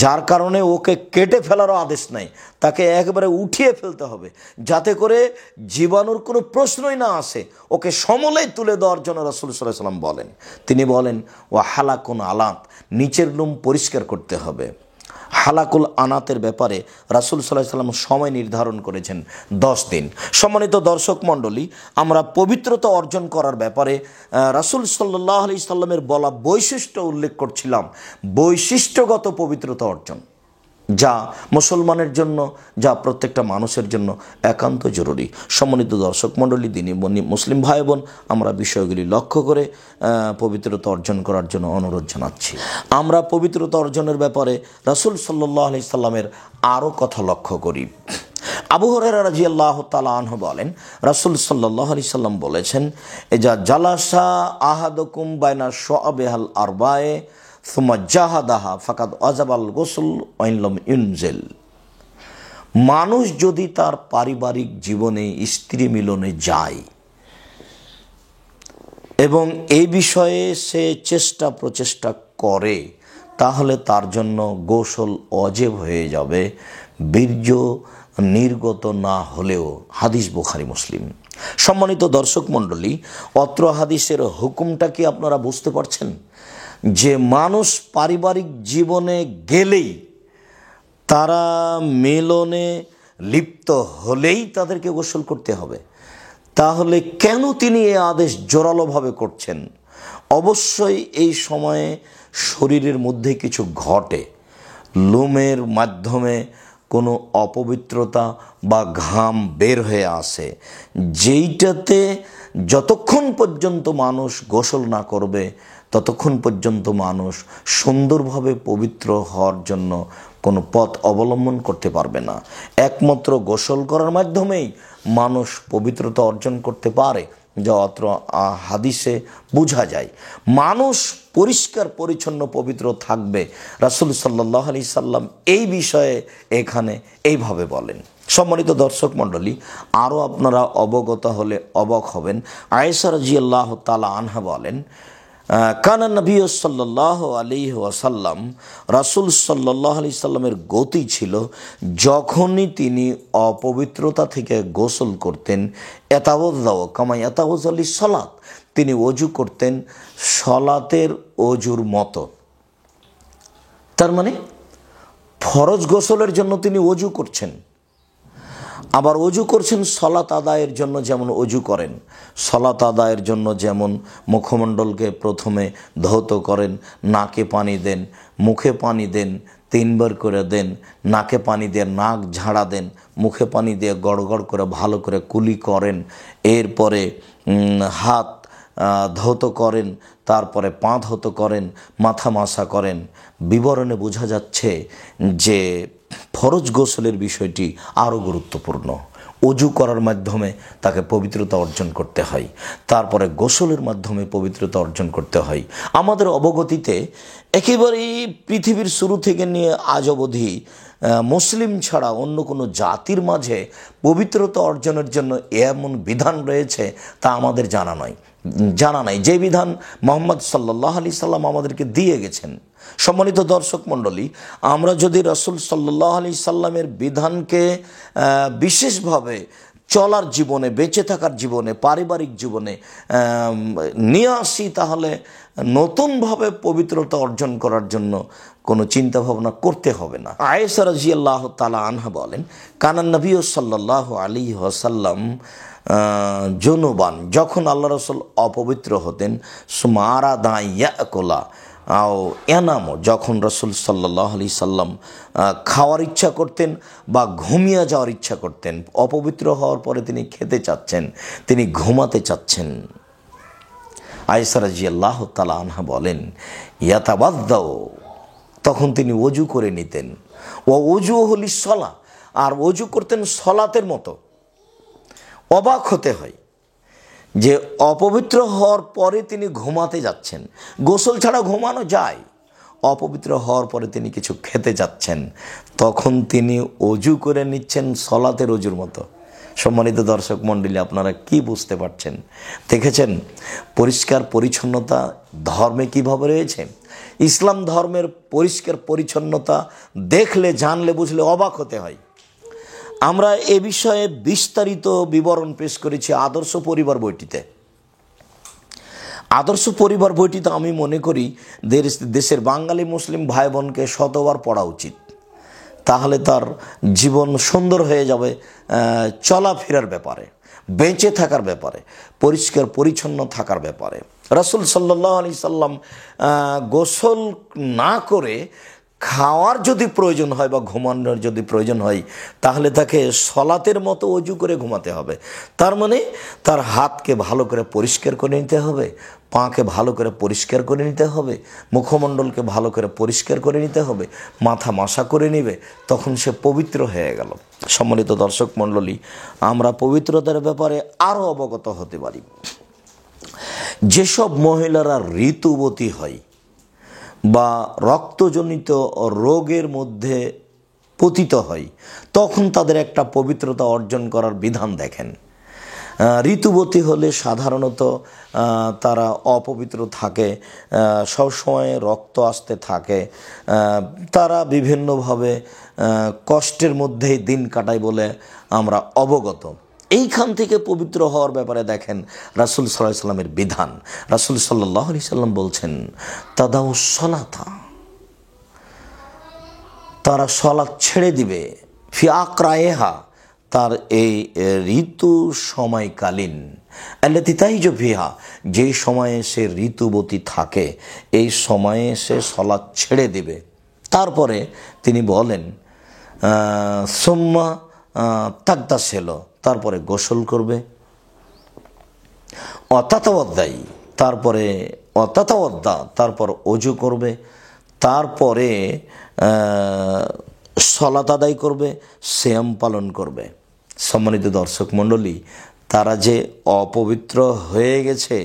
যার কারণে ওকে কেটে ফেলারও আদেশ নাই, তাকে একেবারে উঠিয়ে ফেলতে হবে, যাতে করে জীবাণুর কোনো প্রশ্নই না আসে। ওকে সমলেই তুলে দেওয়ার জন্য রাসূল সাল্লাল্লাহু আলাইহি ওয়াসাল্লাম বলেন। তিনি বলেন ও হালাকুন আলাত, নিচের লোম পরিষ্কার করতে হবে। হালাকুল আনাতের ব্যাপারে রাসূল সাল্লাল্লাহু আলাইহি ওয়াসাল্লাম সময় নির্ধারণ করেছেন 10 দিন। সম্মানিত দর্শক মণ্ডলী, আমরা পবিত্রতা অর্জন করার ব্যাপারে রাসূল সাল্লাল্লাহু আলাইহি সাল্লামের বলা বৈশিষ্ট্য উল্লেখ করছিলাম। বৈশিষ্ট্যগত পবিত্রতা অর্জন, যা মুসলমানের জন্য, যা প্রত্যেকটা মানুষের জন্য একান্ত জরুরি। সম্মানিত দর্শক মণ্ডলী, দিনী মুসলিম ভাই বোন, আমরা বিষয়গুলি লক্ষ্য করে পবিত্রতা অর্জন করার জন্য অনুরোধ জানাচ্ছি। আমরা পবিত্রতা অর্জনের ব্যাপারে রাসূল সাল্লাল্লাহু আলাইহি সাল্লামের আরও কথা লক্ষ্য করি। আবু হুরায়রা রাদিয়াল্লাহু তাআলা আনহু বলেন, রাসূল সাল্লাল্লাহু আলাইহি সাল্লাম বলেছেন, এজা জালাসা আহাদুকুম বাইনা শুআবিহাল আরবায়ে সুম্মা জাহাদাহা ফাকাদ আজাবাল গোসল ওয়াইনলাম ইউনজেল। মানুষ যদি তার পারিবারিক জীবনে স্ত্রী মিলনে যায় এবং এই বিষয়ে সে চেষ্টা প্রচেষ্টা করে, তাহলে তার জন্য গোসল অজেব হয়ে যাবে, বীর্য নির্গত না হলেও। হাদিস বুখারী মুসলিম। সম্মানিত দর্শক মণ্ডলী, অত্র হাদিসের হুকুমটা কি আপনারা বুঝতে পারছেন? যে মানুষ পারিবারিক জীবনে গেলেই, তারা মিলনে লিপ্ত হলেই তাদেরকে গোসল করতে হবে। তাহলে কেন তিনি এই আদেশ জোরালোভাবে করছেন? অবশ্যই এই সময়ে শরীরের মধ্যে কিছু ঘটে, লোমের মাধ্যমে কোনো অপবিত্রতা বা ঘাম বের হয়ে আসে, যেইটাতে যতক্ষণ পর্যন্ত মানুষ গোসল না করবে ততক্ষণ পর্যন্ত মানুষ সুন্দরভাবে পবিত্র হওয়ার জন্য কোনো পথ অবলম্বন করতে পারবে না। একমাত্র গোসল করার মাধ্যমেই মানুষ পবিত্রতা অর্জন করতে পারে, যা অত্র হাদিসে বোঝা যায়। মানুষ পরিষ্কার পরিচ্ছন্ন পবিত্র থাকবে, রাসূল সাল্লাল্লাহু আলাইহি সাল্লাম এই বিষয়ে এখানে এইভাবে বলেন। সম্মানিত দর্শক মণ্ডলী, আরও আপনারা অবগত হলে অবাক হবেন। আয়েশা রাদিয়াল্লাহু তাআলা আনহা বলেন, কানা নবী সাল্লাল্লাহু আলাইহি ওয়াসাল্লাম, রাসূল সাল্লাল্লাহু আলাইহি সাল্লামের গতি ছিল যখনই তিনি অপবিত্রতা থেকে গোসল করতেন, ইয়াতাওয়াজ্জাউ কামা ইয়াতাওয়াজ্জাউ লিস-সালাত, তিনি ওযু করতেন সালাতের ওযুর মতো। তার মানে ফরজ গোসলের জন্য তিনি ওযু করছেন, আবার ওযু করছেন সালাত আদায়ের জন্য, যেমন ওযু করেন। সালাত আদায়ের জন্য যেমন মুখমণ্ডলকে প্রথমে ধৌত করেন, নাকে পানি দেন, মুখে পানি দেন, 3 বার করে দেন, নাকে পানি দিয়ে নাক ঝাড়া দেন, মুখে পানি দিয়ে গড়গড় করে ভালো করে কুলি করেন, এরপরে হাত ধৌত করেন, তারপরে পা ধৌত করেন, মাথা মাসা করেন। বিবরণে বোঝা যাচ্ছে যে ফরজ গোসলের বিষয়টি আরও গুরুত্বপূর্ণ। ওযু করার মাধ্যমে তাকে পবিত্রতা অর্জন করতে হয়, তারপরে গোসলের মাধ্যমে পবিত্রতা অর্জন করতে হয়। আমাদের অবগতিতে একেবারেই পৃথিবীর শুরু থেকে নিয়ে আজ অবধি মুসলিম ছাড়া অন্য কোনো জাতির মাঝে পবিত্রতা অর্জনের জন্য এমন বিধান রয়েছে তা আমাদের জানা নাই, যে বিধান মুহাম্মদ সাল্লাল্লাহু আলাইহি সাল্লাম আমাদেরকে দিয়ে গেছেন। সম্মানিত দর্শক মণ্ডলী, আমরা যদি রাসূল সাল্লাল্লাহু আলাইহি সাল্লামের বিধানকে বিশেষভাবে চলার জীবনে, বেঁচে থাকার জীবনে, পারিবারিক জীবনে নিয়ে আসি, তাহলে নতুনভাবে পবিত্রতা অর্জন করার জন্য কোনো চিন্তা ভাবনা করতে হবে না। আয়েশা রাদিয়াল্লাহু তাআলা আনহা বলেন, কানান নবী সাল্লাল্লাহু আলাইহি ওয়াসাল্লাম জুনুবান, যখন আল্লাহ রাসূল অপবিত্র হতেন, সুমারা দা ইয়াকুলা আও এনামো, যখন রাসূল সাল্লাল্লাহু আলাইহি সাল্লাম খাওয়ার ইচ্ছা করতেন বা ঘুমিয়ে যাওয়ার ইচ্ছা করতেন, অপবিত্র হওয়ার পরে তিনি খেতে চাচ্ছেন, তিনি ঘুমাতে চাচ্ছেন। আয়েশা রাদিয়াল্লাহু তাআলা আনহা বলেন, ইয়াতাওয়াদ্দাউ, তখন তিনি ওযু করে নিতেন। ও ওযু হলি সলা, আর ওযু করতেন সলাতের মতো। অবাক হতে হয় যে অপবিত্র হওয়ার পরে তিনি ঘুমাতে যাচ্ছেন। গোসল ছাড়া ঘুমানো যায়, অপবিত্র হওয়ার পরে তিনি কিছু খেতে যাচ্ছেন, তখন তিনি ওযু করে নিচ্ছেন সলাতের ওযুর মতো। সম্মানিত দর্শক মণ্ডলী, আপনারা কি বুঝতে পারছেন? দেখেছেন পরিষ্কার পরিচ্ছন্নতা ধর্মে কিভাবে রয়েছে? ইসলাম ধর্মের পরিষ্কার পরিচ্ছন্নতা দেখলে, জানলে, বুঝলে অবাক হতে হয়। আমরা এ বিষয়ে বিস্তারিত বিবরণ পেশ করেছি আদর্শ পরিবার বইটিতে। আদর্শ পরিবার বইটিতে আমি মনে করি দেশের বাঙালি মুসলিম ভাই বোনকে শতবার পড়া উচিত, তাহলে তার জীবন সুন্দর হয়ে যাবে। চলাফেরার ব্যাপারে, বেঁচে থাকার ব্যাপারে, পরিষ্কার পরিচ্ছন্ন থাকার ব্যাপারে। রাসূল সাল্লাল্লাহু আলাইহি সাল্লাম গোসল না করে খাওয়ার যদি প্রয়োজন হয় বা ঘুমানোর যদি প্রয়োজন হয়, তাহলে তাকে সলাতের মতো ওযু করে ঘুমাতে হবে। তার মানে তার হাতকে ভালো করে পরিষ্কার করে নিতে হবে, পাকে ভালো করে পরিষ্কার করে নিতে হবে, মুখমণ্ডলকে ভালো করে পরিষ্কার করে নিতে হবে, মাথা মাসা করে নেবে, তখন সে পবিত্র হয়ে গেল। সম্মানিত দর্শক মণ্ডলী, আমরা পবিত্রতার ব্যাপারে আরও অবগত হতে পারি। যেসব মহিলারা ঋতুবতী হয় বা রক্তজনিত রোগের মধ্যে পতিত হয়, তখন তাদের একটা পবিত্রতা অর্জন করার বিধান দেখেন। ঋতুবতী হলে সাধারণত তারা অপবিত্র থাকে, সবসময় রক্ত আসতে থাকে, তারা বিভিন্নভাবে কষ্টের মধ্যেই দিন কাটায় বলে আমরা অবগত। এইখান থেকে পবিত্র হওয়ার ব্যাপারে দেখেন রাসূল সাল্লাল্লাহু আলাইহি সাল্লামের বিধান। রাসূল সাল্লাল্লাহু আলাইহি সাল্লাম বলছেন, তাদাউ সলাতা, তারা সলাত ছেড়ে দিবে, ফি আকরায়েহা, তার এই ঋতু সময়কালীন, আল্লাতী তাহিজু ফিহা, যে সময়ে সে ঋতুবতী থাকে, এই সময়ে সে সলাত ছেড়ে দিবে। তারপরে তিনি বলেন, সুম্মা তাগতাসিল, তারপরে গোসল করবে, অতাতাওয়াদ্দাই, তারপরে অতাতাওয়াদ্দা, তারপর ওযু করবে, তারপরে সলাত আদায় করবে, সিয়াম পালন করবে। সম্মানিত দর্শক মণ্ডলী, তারা যে অপবিত্র হয়ে গেছে,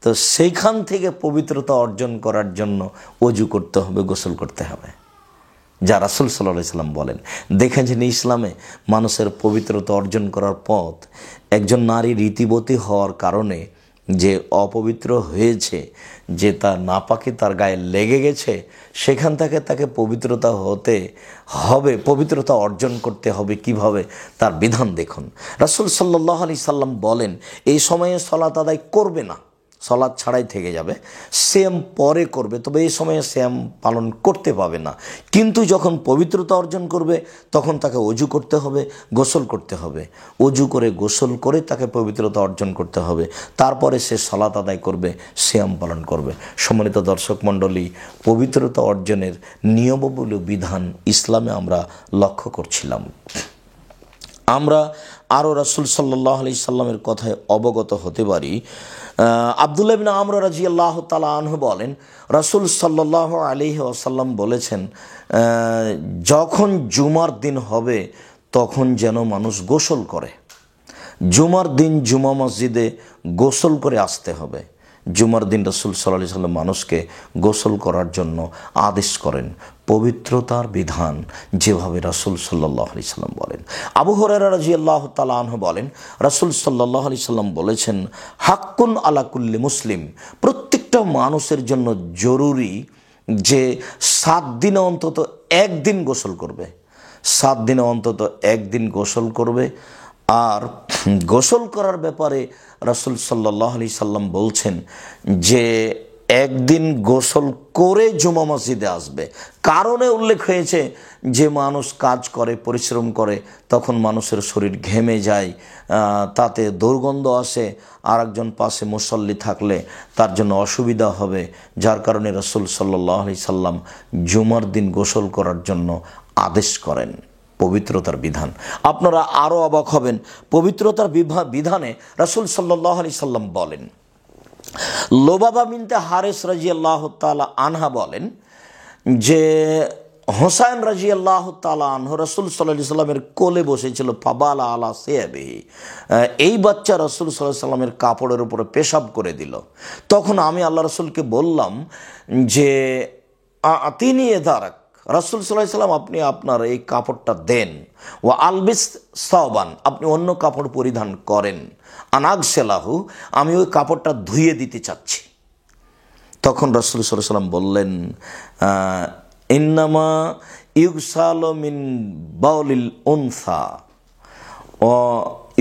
তো সেইখান থেকে পবিত্রতা অর্জন করার জন্য ওযু করতে হবে, গোসল করতে হবে, যা রাসূল সাল্লাল্লাহু আলাইহি সাল্লাম বলেন। দেখেছেন ইসলামে মানুষের পবিত্রতা অর্জন করার পথ, একজন নারী ঋতুবতী হওয়ার কারণে যে অপবিত্র হয়েছে, যে তার নাপাকি তার গায়ে লেগে গেছে, সেখান থেকে তাকে পবিত্রতা হতে হবে, পবিত্রতা অর্জন করতে হবে। কিভাবে? তার বিধান দেখুন। রাসূল সাল্লাল্লাহু আলাইহি সাল্লাম বলেন, এই সময়ে সালাত আদায় করবে না, সালাত ছাড়াই থেকে যাবে, সিয়াম পরে করবে, তবে এই সময়ে সিয়াম পালন করতে পাবে না। কিন্তু যখন পবিত্রতা অর্জন করবে, তখন তাকে ওযু করতে হবে, গোসল করতে হবে। ওযু করে গোসল করে তাকে পবিত্রতা অর্জন করতে হবে, তারপরে সে সালাত আদায় করবে, সিয়াম পালন করবে। সম্মানিত দর্শক মণ্ডলী, পবিত্রতা অর্জনের নিয়মাবলী বিধান ইসলামে আমরা লক্ষ্য করছিলাম। আমরা আরও রাসূল সাল্লাল্লাহু আলাইহি সাল্লামের কথায় অবগত হতে পারি। আব্দুল্লাহ ইবনে আমর রাদিয়াল্লাহু তাআলা আনহু বলেন, রাসূল সাল্লাল্লাহু আলাইহি ওয়াসাল্লাম বলেছেন, যখন জুমার দিন হবে তখন যেন মানুষ গোসল করে। জুমার দিন জুমা মসজিদে গোসল করে আসতে হবে। জুমার দিন রাসূল সাল্লাল্লাহু আলাইহি সাল্লাম মানুষকে গোসল করার জন্য আদেশ করেন। পবিত্রতার বিধান যেভাবে রাসূল সাল্লাল্লাহু আলাইহি সাল্লাম বলেন। আবু হুরায়রা রাদিয়াল্লাহু তাআলা আনহু বলেন, রাসূল সাল্লাল্লাহু আলাইহি সাল্লাম বলেছেন, হাক্কুন আলা কুল্লি মুসলিম, প্রত্যেকটা মানুষের জন্য জরুরি যে 7 দিনে অন্তত একদিন গোসল করবে, 7 দিনে অন্তত একদিন গোসল করবে। আর গোসল করার ব্যাপারে রাসূল সাল্লাল্লাহু আলাইহি সাল্লাম বলছেন যে একদিন গোসল করে জুমা মসজিদে আসবে। কারণে উল্লেখ হয়েছে যে মানুষ কাজ করে, পরিশ্রম করে, তখন মানুষের শরীর ঘেমে যায়, তাতে দুর্গন্ধ আসে, আর একজন পাশে মুসল্লি থাকলে তার জন্য অসুবিধা হবে, যার কারণে রাসূল সাল্লাল্লাহু আলাইহি সাল্লাম জুমার দিন গোসল করার জন্য আদেশ করেন। পবিত্রতার বিধান, আপনারা আরও অবাক হবেন। পবিত্রতার বিধানে রাসূল সাল্লাল্লাহু আলাইহি সাল্লাম বলেন, লোবাবা বিনতে হারিস রাদিয়াল্লাহু তাআলা আনহা বলেন যে হোসাইন রাদিয়াল্লাহু তাআলা আনহু রাসূল সাল্লাল্লাহু আলাইহি সাল্লামের কোলে বসেছিল, ফাবালা আলা সিয়াবিহি, এই বাচ্চা রাসূল সাল্লাল্লাহু আলাইহি সাল্লামের কাপড়ের উপরে পেশাব করে দিল। তখন আমি আল্লাহ রাসূলকে বললাম যে তিনি এদারাক, রাসূল সাল্লাল্লাহু আলাইহি সাল্লাম আপনি আপনার এই কাপড়টা দেন, ও আলবিস সাওবান, আপনি অন্য কাপড় পরিধান করেন, আনাগসেলাহু, আমি ওই কাপড়টা ধুয়ে দিতে চাচ্ছি। তখন রাসূল সাল্লাল্লাহু আলাইহি সাল্লাম বললেন, ইন্নামা ইউগসালু মিন বাউলিল উনসা ও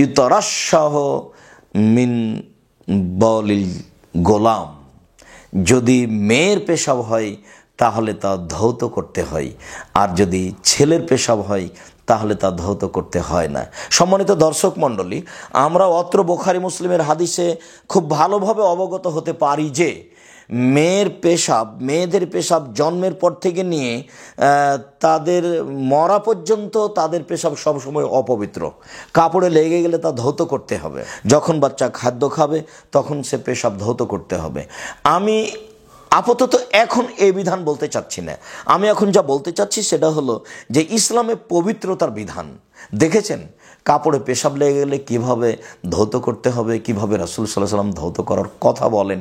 ইউতারাশাহু মিন বাউলিল গোলাম, যদি মেয়ের পেশাব হয় তাহলে তা ধৌত করতে হয়, আর যদি ছেলের পেশাব হয় তাহলে তা ধৌত করতে হয় না। সম্মানিত দর্শক মণ্ডলী, আমরা অত্র বুখারী মুসলিমের হাদিসে খুব ভালোভাবে অবগত হতে পারি যে মেয়েদের পেশাব জন্মের পর থেকে নিয়ে তাদের মরা পর্যন্ত তাদের পেশাব সবসময় অপবিত্র। কাপড়ে লেগে গেলে তা ধৌত করতে হবে। যখন বাচ্চা খাদ্য খাবে তখন সে পেশাব ধৌত করতে হবে। আমি আপাতত এখন এই বিধান বলতে চাচ্ছি না। আমি এখন যা বলতে চাচ্ছি সেটা হলো যে ইসলামে পবিত্রতার বিধান। দেখেছেন কাপড়ে পেশাব লেগে গেলে কিভাবে ধৌত করতে হবে, কিভাবে রাসূল সাল্লাল্লাহু আলাইহি সাল্লাম ধৌত করার কথা বলেন।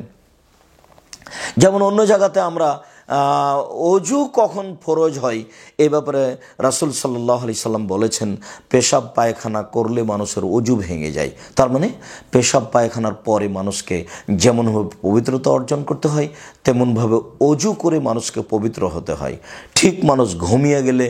যেমন অন্য জায়গাতে আমরা অজু কখন ফরজ হয় এ ব্যাপারে রাসূল সাল্লাল্লাহু আলাইহি সাল্লাম বলেছেন, পেশাব পায়খানা করলে মানুষের অজু ভেঙে যায়। তার মানে পেশাব পায়খানার পরে মানুষকে যেমনভাবে পবিত্রতা অর্জন করতে হয় তেমনভাবে অজু করে মানুষকে পবিত্র হতে হয়। ঠিক মানুষ ঘুমিয়ে গেলে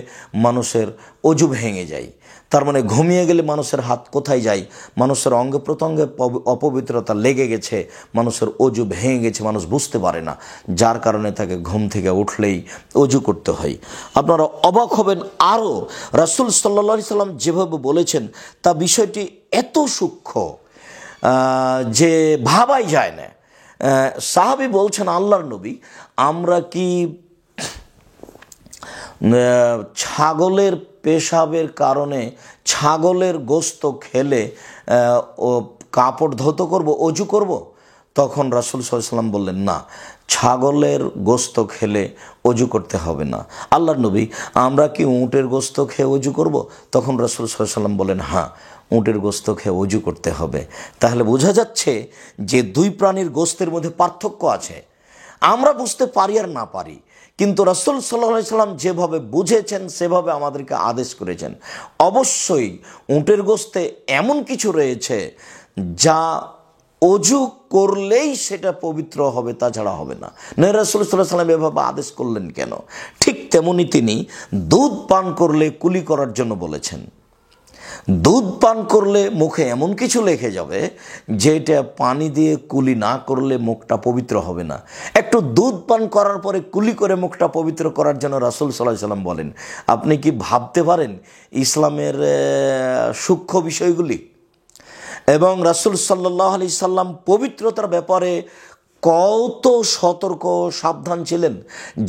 মানুষের অজু ভেঙে যায়। তার মানে ঘুমিয়ে গেলে মানুষের হাত কোথায় যায়, মানুষের অঙ্গে প্রত্যঙ্গে অপবিত্রতা লেগে গেছে, মানুষের অজু ভেঙে গেছে, মানুষ বুঝতে পারে না, যার কারণে তাকে ঘুম থেকে উঠলেই অজু করতে হয়। আপনারা অবাক হবেন, আরও রাসূল সাল্লাল্লাহু আলাইহি সাল্লাম যেভাবে বলেছেন তা বিষয়টি এত সূক্ষ্ম যে ভাবাই যায় না। সাহাবী বলছেন, আল্লাহর নবী, আমরা কি ছাগলের পেশাবের কারণে ছাগলের গোশত খেলে ও কাপড় ধৌত করব, অজু করব? তখন রাসূল সাল্লাল্লাহু আলাইহি সাল্লাম বললেন, না, ছাগলের গোশত খেলে অজু করতে হবে না। আল্লাহর নবী, আমরা কি উটের গোশত খেয়ে অজু করব? তখন রাসূল সাল্লাল্লাহু আলাইহি সাল্লাম বলেন, হ্যাঁ, উটের গোশত খেয়ে অজু করতে হবে। তাহলে বোঝা যাচ্ছে যে দুই প্রাণীর গোশতের মধ্যে পার্থক্য আছে। আমরা বুঝতে পারি আর না পারি, কিন্তু রাসূল সাল্লাল্লাহু আলাইহি সাল্লাম যেভাবে বুঝেছেন সেভাবে আমাদেরকে আদেশ করেছেন। অবশ্যই উটের গোশতে এমন কিছু রয়েছে যা অজু করলেই সেটা পবিত্র হবে, তাছাড়া হবে না। রাসূল সাল্লাল্লাহু আলাইহি সাল্লাম এভাবে আদেশ করলেন কেন? ঠিক তেমনি তিনি দুধ পান করলে কুলি করার জন্য বলেছেন। দুধ পান করলে মুখে এমন কিছু লেগে যাবে যেটা পানি দিয়ে কুলি না করলে মুখটা পবিত্র হবে না। একটু দুধ পান করার পরে কুলি করে মুখটা পবিত্র করার জন্য রাসূল সাল্লাল্লাহু আলাইহি সাল্লাম বলেন। আপনি কি ভাবতে পারেন ইসলামের সূক্ষ্ম বিষয়গুলি? এবং রাসূল সাল্লাল্লাহু আলাইহি সাল্লাম পবিত্রতার ব্যাপারে কত সতর্ক সাবধান ছিলেন,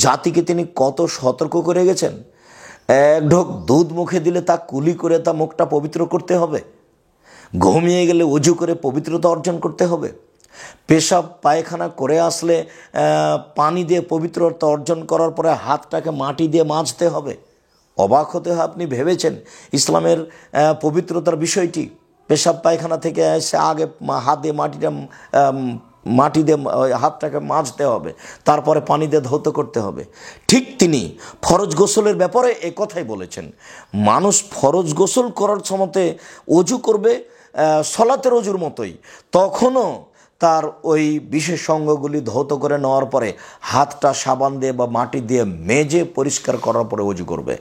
জাতিকে তিনি কত সতর্ক করে গেছেন। এক ঢোক দুধ মুখে দিলে তা কুলি করে তা মুখটা পবিত্র করতে হবে, ঘুমিয়ে গেলে অজু করে পবিত্রতা অর্জন করতে হবে, পেশাব পায়খানা করে আসলে পানি দিয়ে পবিত্রতা অর্জন করার পরে হাতটাকে মাটি দিয়ে মাজতে হবে। অবাক হতে হয়, আপনি ভেবেছেন ইসলামের পবিত্রতার বিষয়টি? পেশাব পায়খানা থেকে এসে আগে হাত দিয়ে মাটি দিয়ে হাতটাকে মাজতে হবে, তারপরে পানি দিয়ে ধৌত করতে হবে। ঠিক তিনি ফরজ গোসলের ব্যাপারে এ কথাই বলেছেন। মানুষ ফরজ গোসল করার সময়তে অজু করবে সলাতের অজুর মতোই, তখনও তার ওই বিশেষ অঙ্গগুলি ধৌত করে নেওয়ার পরে হাতটা সাবান দিয়ে বা মাটি দিয়ে মেজে পরিষ্কার করার পরে ওযু করবে।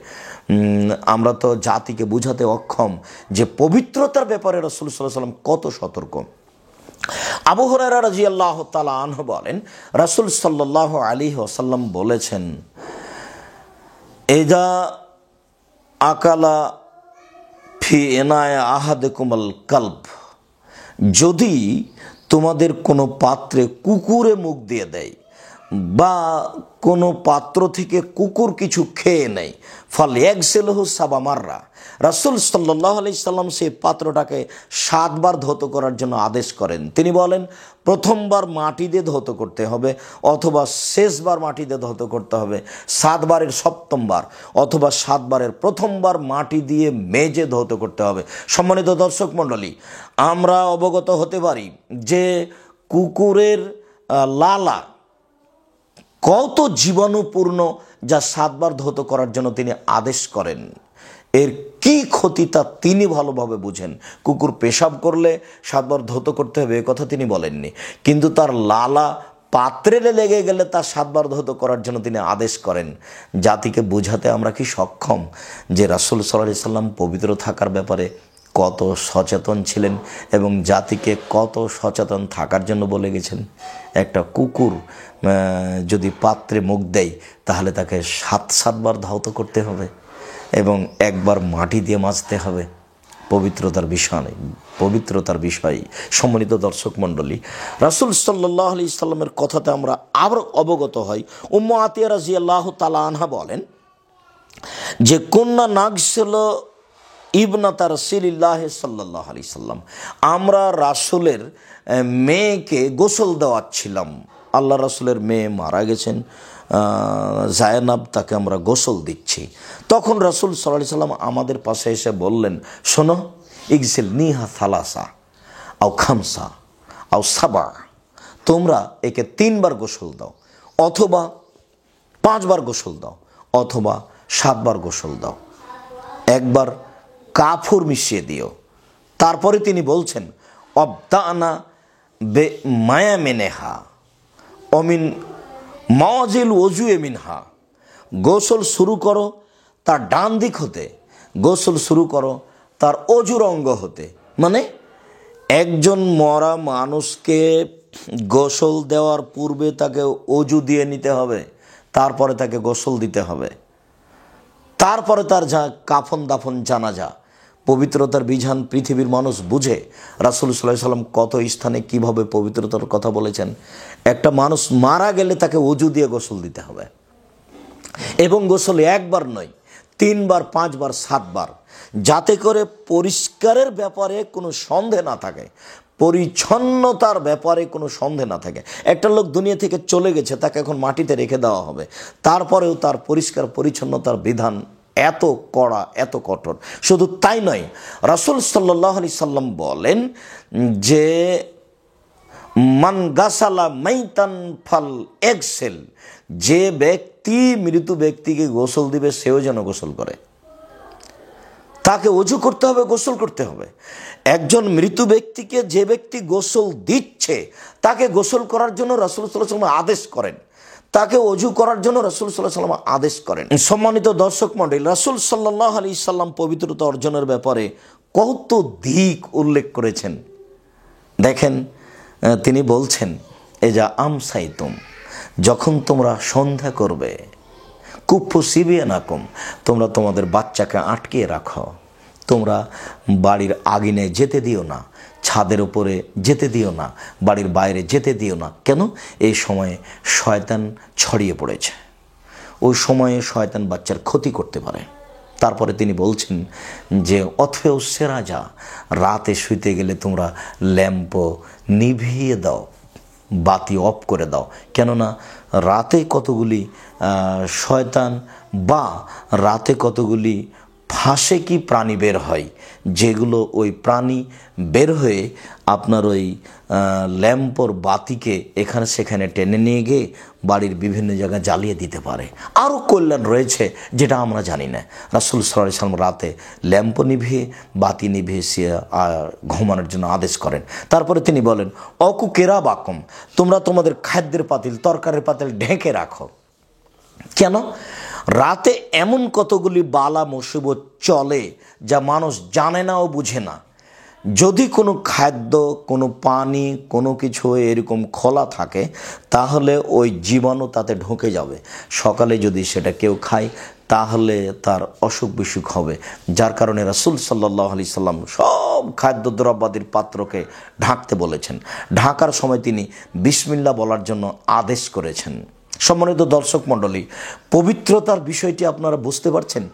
আমরা তো জাতিকে বুঝাতে অক্ষম যে পবিত্রতার ব্যাপারে রাসূল সাল্লাল্লাহু আলাইহি ওয়াসাল্লাম কত সতর্ক। আবু হুরায়রা রাদিয়াল্লাহু তাআলা আনহু বলেন, রাসূল সাল্লাল্লাহু আলাইহি ওয়াসাল্লাম বলেছেন, ইযা আকালা ফি ইনায়ে আহাদিকুমুল কালব, যদি তোমাদের কোনো পাত্রে কুকুরে মুখ দিয়ে দেয় বা কোনো পাত্র থেকে কুকুর কিছু খেয়ে নেয়, ফালইয়াগসিলহু সাবা মাররা, রাসূল সাল্লাল্লাহু আলাইহি সাল্লাম সেই পাত্রটাকে 7 বার ধৌত করার জন্য আদেশ করেন। তিনি বলেন, প্রথমবার মাটি দিয়ে ধৌত করতে হবে অথবা শেষবার মাটি দিয়ে ধৌত করতে হবে, 7 বারের সপ্তমবার অথবা 7 বারের প্রথমবার মাটি দিয়ে মেজে ধৌত করতে হবে। সম্মানিত দর্শক মণ্ডলী, আমরা অবগত হতে পারি যে কুকুরের লালা কত জীবাণুপূর্ণ, যা 7 বার ধৌত করার জন্য তিনি আদেশ করেন। এর কি ক্ষতি তা তিনি ভালোভাবে বুঝেন। কুকুর পেশাব করলে 7 বার ধৌত করতে হবে এ কথা তিনি বলেননি, কিন্তু তার লালা পাত্রে লেগে গেলে তা 7 বার ধৌত করার জন্য তিনি আদেশ করেন। জাতিকে বোঝাতে আমরা কি সক্ষম যে রাসূল সাল্লাল্লাহু আলাইহি সাল্লাম পবিত্র থাকার ব্যাপারে কত সচেতন ছিলেন এবং জাতিকে কত সচেতন থাকার জন্য বলে গেছেন। একটা কুকুর যদি পাত্রে মুখ দেয় তাহলে তাকে 7 বার ধৌত করতে হবে এবং 1 বার মাটি দিয়ে মাজতে হবে। পবিত্রতার বিষয় সম্মানিত দর্শক মণ্ডলী, রাসূল সাল্লাল্লাহু আলাইহি সাল্লামের কথাতে আমরা আবার অবগত হই। উম্মু আতিয়া রাদিয়াল্লাহু তাআলা আনহা বলেন যে, কুন্না নাগসিলু ইবনাতা রাসূলিল্লাহ সাল্লাল্লাহু আলাইহি সাল্লাম, আমরা রাসূলের মেয়েকে গোসল দেওয়াচ্ছিলাম। আল্লাহ রাসূলের মেয়ে মারা গেছেন, জায়নাব, তাকে আমরা গোসল দিচ্ছি। তখন রাসূল সাল্লাল্লাহু আলাইহি সাল্লাম আমাদের পাশে এসে বললেন, শোনো, ইগসিল নিহা সালাসা আও খামসা আও সাবা, তোমরা একে 3 বার গোসল দাও অথবা 5 বার গোসল দাও অথবা 7 বার গোসল দাও, 1 বার কাফুর মিশিয়ে দিও। তারপরে তিনি বলছেন, অবদানা বে মায়ামিনহা অমিন মাওয়াজিল ওযু মিনহা, গোসল শুরু করো তার ডান দিক হতে, গোসল শুরু করো তার অজুর অঙ্গ হতে। মানে একজন মরা মানুষকে গোসল দেওয়ার পূর্বে তাকে অজু দিয়ে নিতে হবে, তারপরে তাকে গোসল দিতে হবে, তারপরে তার কাফন দাফন জানাজা। পবিত্রতার বিধান পৃথিবীর মানুষ বুঝে। রাসূল সাল্লাল্লাহু আলাইহি সাল্লাম কত স্থানে কিভাবে পবিত্রতার কথা বলেছেন। একটা মানুষ মারা গেলে তাকে ওযু দিয়ে গোসল দিতে হবে এবং গোসল 1 বার নয়, 3 বার, 5 বার, 7 বার, যাতে করে পরিষ্কারের ব্যাপারে কোনো সন্দেহ না থাকে, পরিচ্ছন্নতার ব্যাপারে কোনো সন্দেহ না থাকে। একটা লোক দুনিয়া থেকে চলে গেছে, তাকে এখন মাটিতে রেখে দেওয়া হবে, তারপরেও তার পরিষ্কার পরিচ্ছন্নতার বিধান এত কড়া, এত কঠোর। শুধু তাই নয়, রাসূল সাল্লাল্লাহু আলাইহি সাল্লাম বলেন যে, মান গাসালা মাইতান ফাল এগসেল, যে ব্যক্তি মৃত ব্যক্তিকে গোসল দিবে সেও যেন গোসল করে। তাকে ওযু করতে হবে, গোসল করতে হবে। একজন মৃত ব্যক্তিকে যে ব্যক্তি গোসল দিচ্ছে তাকে গোসল করার জন্য রাসূল সাল্লাল্লাহু আলাইহি সাল্লাম আদেশ করেন, তাকে ওযু করার জন্য রাসূল সাল্লাল্লাহু আলাইহি সাল্লাম আদেশ করেন। সম্মানিত দর্শক মণ্ডলী, রাসূল সাল্লাল্লাহু আলাইহি সাল্লাম পবিত্রতা অর্জনের ব্যাপারে কত দিক উল্লেখ করেছেন। দেখেন, তিনি বলছেন, এজা আমসাইতুম, যখন তোমরা সন্ধ্যা করবে, কুফু সিবিয়ানাকুম, তোমরা তোমাদের বাচ্চাকে আটকিয়ে রাখো, তোমরা বাড়ির আঙিনে যেতে দিও না, ছাদের উপরে যেতে দিও না, বাড়ির বাইরে যেতে দিও না। কেন? এই সময়ে শয়তান ছড়িয়ে পড়েছে, ওই সময়ে শয়তান বাচ্চার ক্ষতি করতে পারে। তারপরে তিনি বলছেন যে, অথেও সেরাজা, রাতে শুইতে গেলে তোমরা ল্যাম্প নিভিয়ে দাও, বাতি অফ করে দাও। কেননা রাতে কতগুলি শয়তান বা রাতে কতগুলি ফাঁসে কি প্রাণী বের হয়, যেগুলো ওই প্রাণী বের হয়ে আপনার ওই ল্যাম্পর বাতিকে এখানে সেখানে টেনে নিয়ে গিয়ে বাড়ির বিভিন্ন জায়গায় জ্বালিয়ে দিতে পারে। আরও কল্যাণ রয়েছে যেটা আমরা জানি না। রাসূল সাল্লাল্লাহু আলাইহি ওয়াসাল্লাম রাতে ল্যাম্প নিভিয়ে বাতি নিভিয়ে ঘুমানোর জন্য আদেশ করেন। তারপরে তিনি বলেন, অকুকেরা বাকম, তোমরা তোমাদের খাদ্যের পাতিল, তরকারির পাতিল ঢেকে রাখো। কেন? রাতে এমন কতগুলি বালা মুসিবত চলে যা মানুষ জানে না ও বুঝে না। যদি কোনো খাদ্য, কোনো পানি, কোনো কিছু এরকম খোলা থাকে, তাহলে ওই জীবাণু তাতে ঢুকে যাবে। সকালে যদি সেটা কেউ খায় তাহলে তার অসুখ বিসুখ হবে। যার কারণে রাসূল সাল্লাল্লাহু আলাইহি সাল্লাম সব খাদ্যদ্রব্যাদির পাত্রকে ঢাকতে বলেছেন। ঢাকার সময় তিনি বিসমিল্লাহ বলার জন্য আদেশ করেছেন। সম্মানিত দর্শক মণ্ডলী, পবিত্রতার বিষয়টি আপনারা বুঝতে পারছেন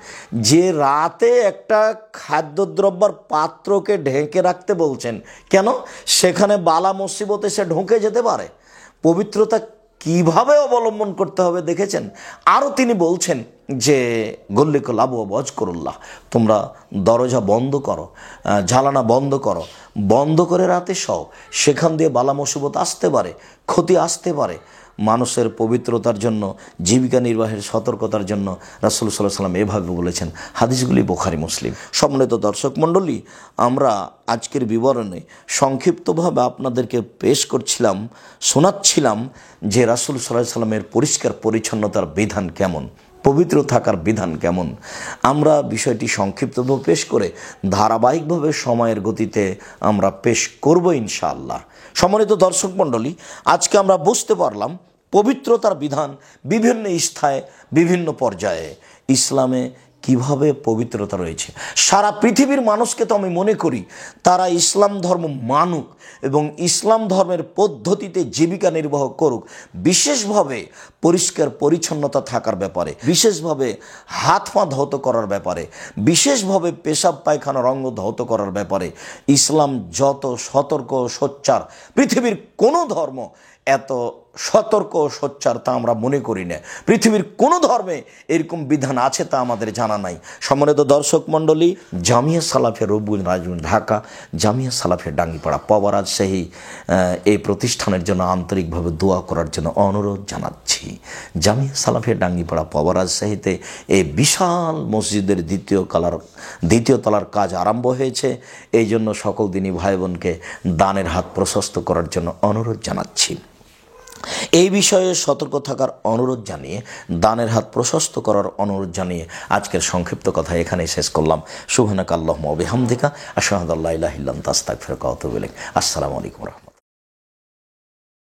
যে রাতে একটা খাদ্যদ্রব্যের পাত্রকে ঢেকে রাখতে বলছেন। কেন? সেখানে বালা মুসিবত এসে ঢুকে যেতে পারে। পবিত্রতা কিভাবে অবলম্বন করতে হবে দেখেছেন। আরও তিনি বলছেন যে গল্লিকুল আবওয়াব ওয়াজকুরুল্লাহ, তোমরা দরজা বন্ধ করো, জ্বালানা বন্ধ করো, বন্ধ করে রাতে শও। সেখান দিয়ে বালা মুসিবত আসতে পারে, ক্ষতি আসতে পারে। মানুষের পবিত্রতার জন্য, জীবিকা নির্বাহের সতর্কতার জন্য রাসূল সাল্লাল্লাহু আলাইহি ওয়াসাল্লাম এভাবে বলেছেন। হাদিসগুলি বুখারী মুসলিম। সম্মানিত দর্শক মণ্ডলী, আমরা আজকের বিবরণে সংক্ষিপ্তভাবে আপনাদেরকে পেশ করছিলাম, শোনাচ্ছিলাম যে রাসূল সাল্লাল্লাহু আলাইহি ওয়াসাল্লামের পরিষ্কার পরিচ্ছন্নতার বিধান কেমন, পবিত্র থাকার বিধান কেমন। আমরা বিষয়টি সংক্ষিপ্তভাবে পেশ করে ধারাবাহিকভাবে সময়ের গতিতে আমরা পেশ করব ইনশাআল্লাহ। সম্মানিত দর্শক মণ্ডলী, আজকে আমরা বুঝতে পারলাম পবিত্রতার বিধান বিভিন্ন স্থানে, বিভিন্ন পর্যায়ে ইসলামে কিভাবে পবিত্রতা রয়েছে। সারা পৃথিবীর মানুষকে তো আমি মনে করি তারা ইসলাম ধর্ম মানুক এবং ইসলাম ধর্মের পদ্ধতিতে জীবিকা নির্বাহ করুক। বিশেষভাবে পরিষ্কার পরিচ্ছন্নতা থাকার ব্যাপারে, বিশেষভাবে হাত পা ধৌত করার ব্যাপারে, বিশেষভাবে পেশাব পায়খানার অঙ্গ ধৌত করার ব্যাপারে ইসলাম যত সতর্ক সোচ্চার, পৃথিবীর কোনো ধর্ম এত সতর্ক সোচ্চার তা আমরা মনে করি না। পৃথিবীর কোনো ধর্মে এরকম বিধান আছে তা আমাদের জানা নাই। সম্মানিত দর্শক মণ্ডলী, জামিয়া সালাফিয়া রবুল রাজুন ঢাকা, জামিয়া সালাফিয়া ডাঙ্গিপাড়া পাওয়া রাজশাহী, এই প্রতিষ্ঠানের জন্য আন্তরিকভাবে দোয়া করার জন্য অনুরোধ জানাচ্ছি। জামিয়া সালাফিয়া ডাঙ্গিপাড়া পাওয়া রাজশাহীতে এই বিশাল মসজিদের দ্বিতীয় তলার কাজ আরম্ভ হয়েছে। এই জন্য সকল দিনই ভাই বোনকে দানের হাত প্রশস্ত করার জন্য অনুরোধ জানাচ্ছি। এই বিষয়ে সতর্ক থাকার অনুরোধ জানিয়ে, দানের হাত প্রশস্ত করার অনুরোধ জানিয়ে আজকের সংক্ষিপ্ত কথা এখানেই শেষ করলাম। সুবহানাকা আল্লাহুম্মা ওয়া বিহামদিকা আশহাদু আল্লা ইলাহা ইল্লা আনতা আস্তাগফিরুকা ওয়া আতুবু ইলাইক। আসসালামু আলাইকুম ওয়া রাহমাতুল্লাহ।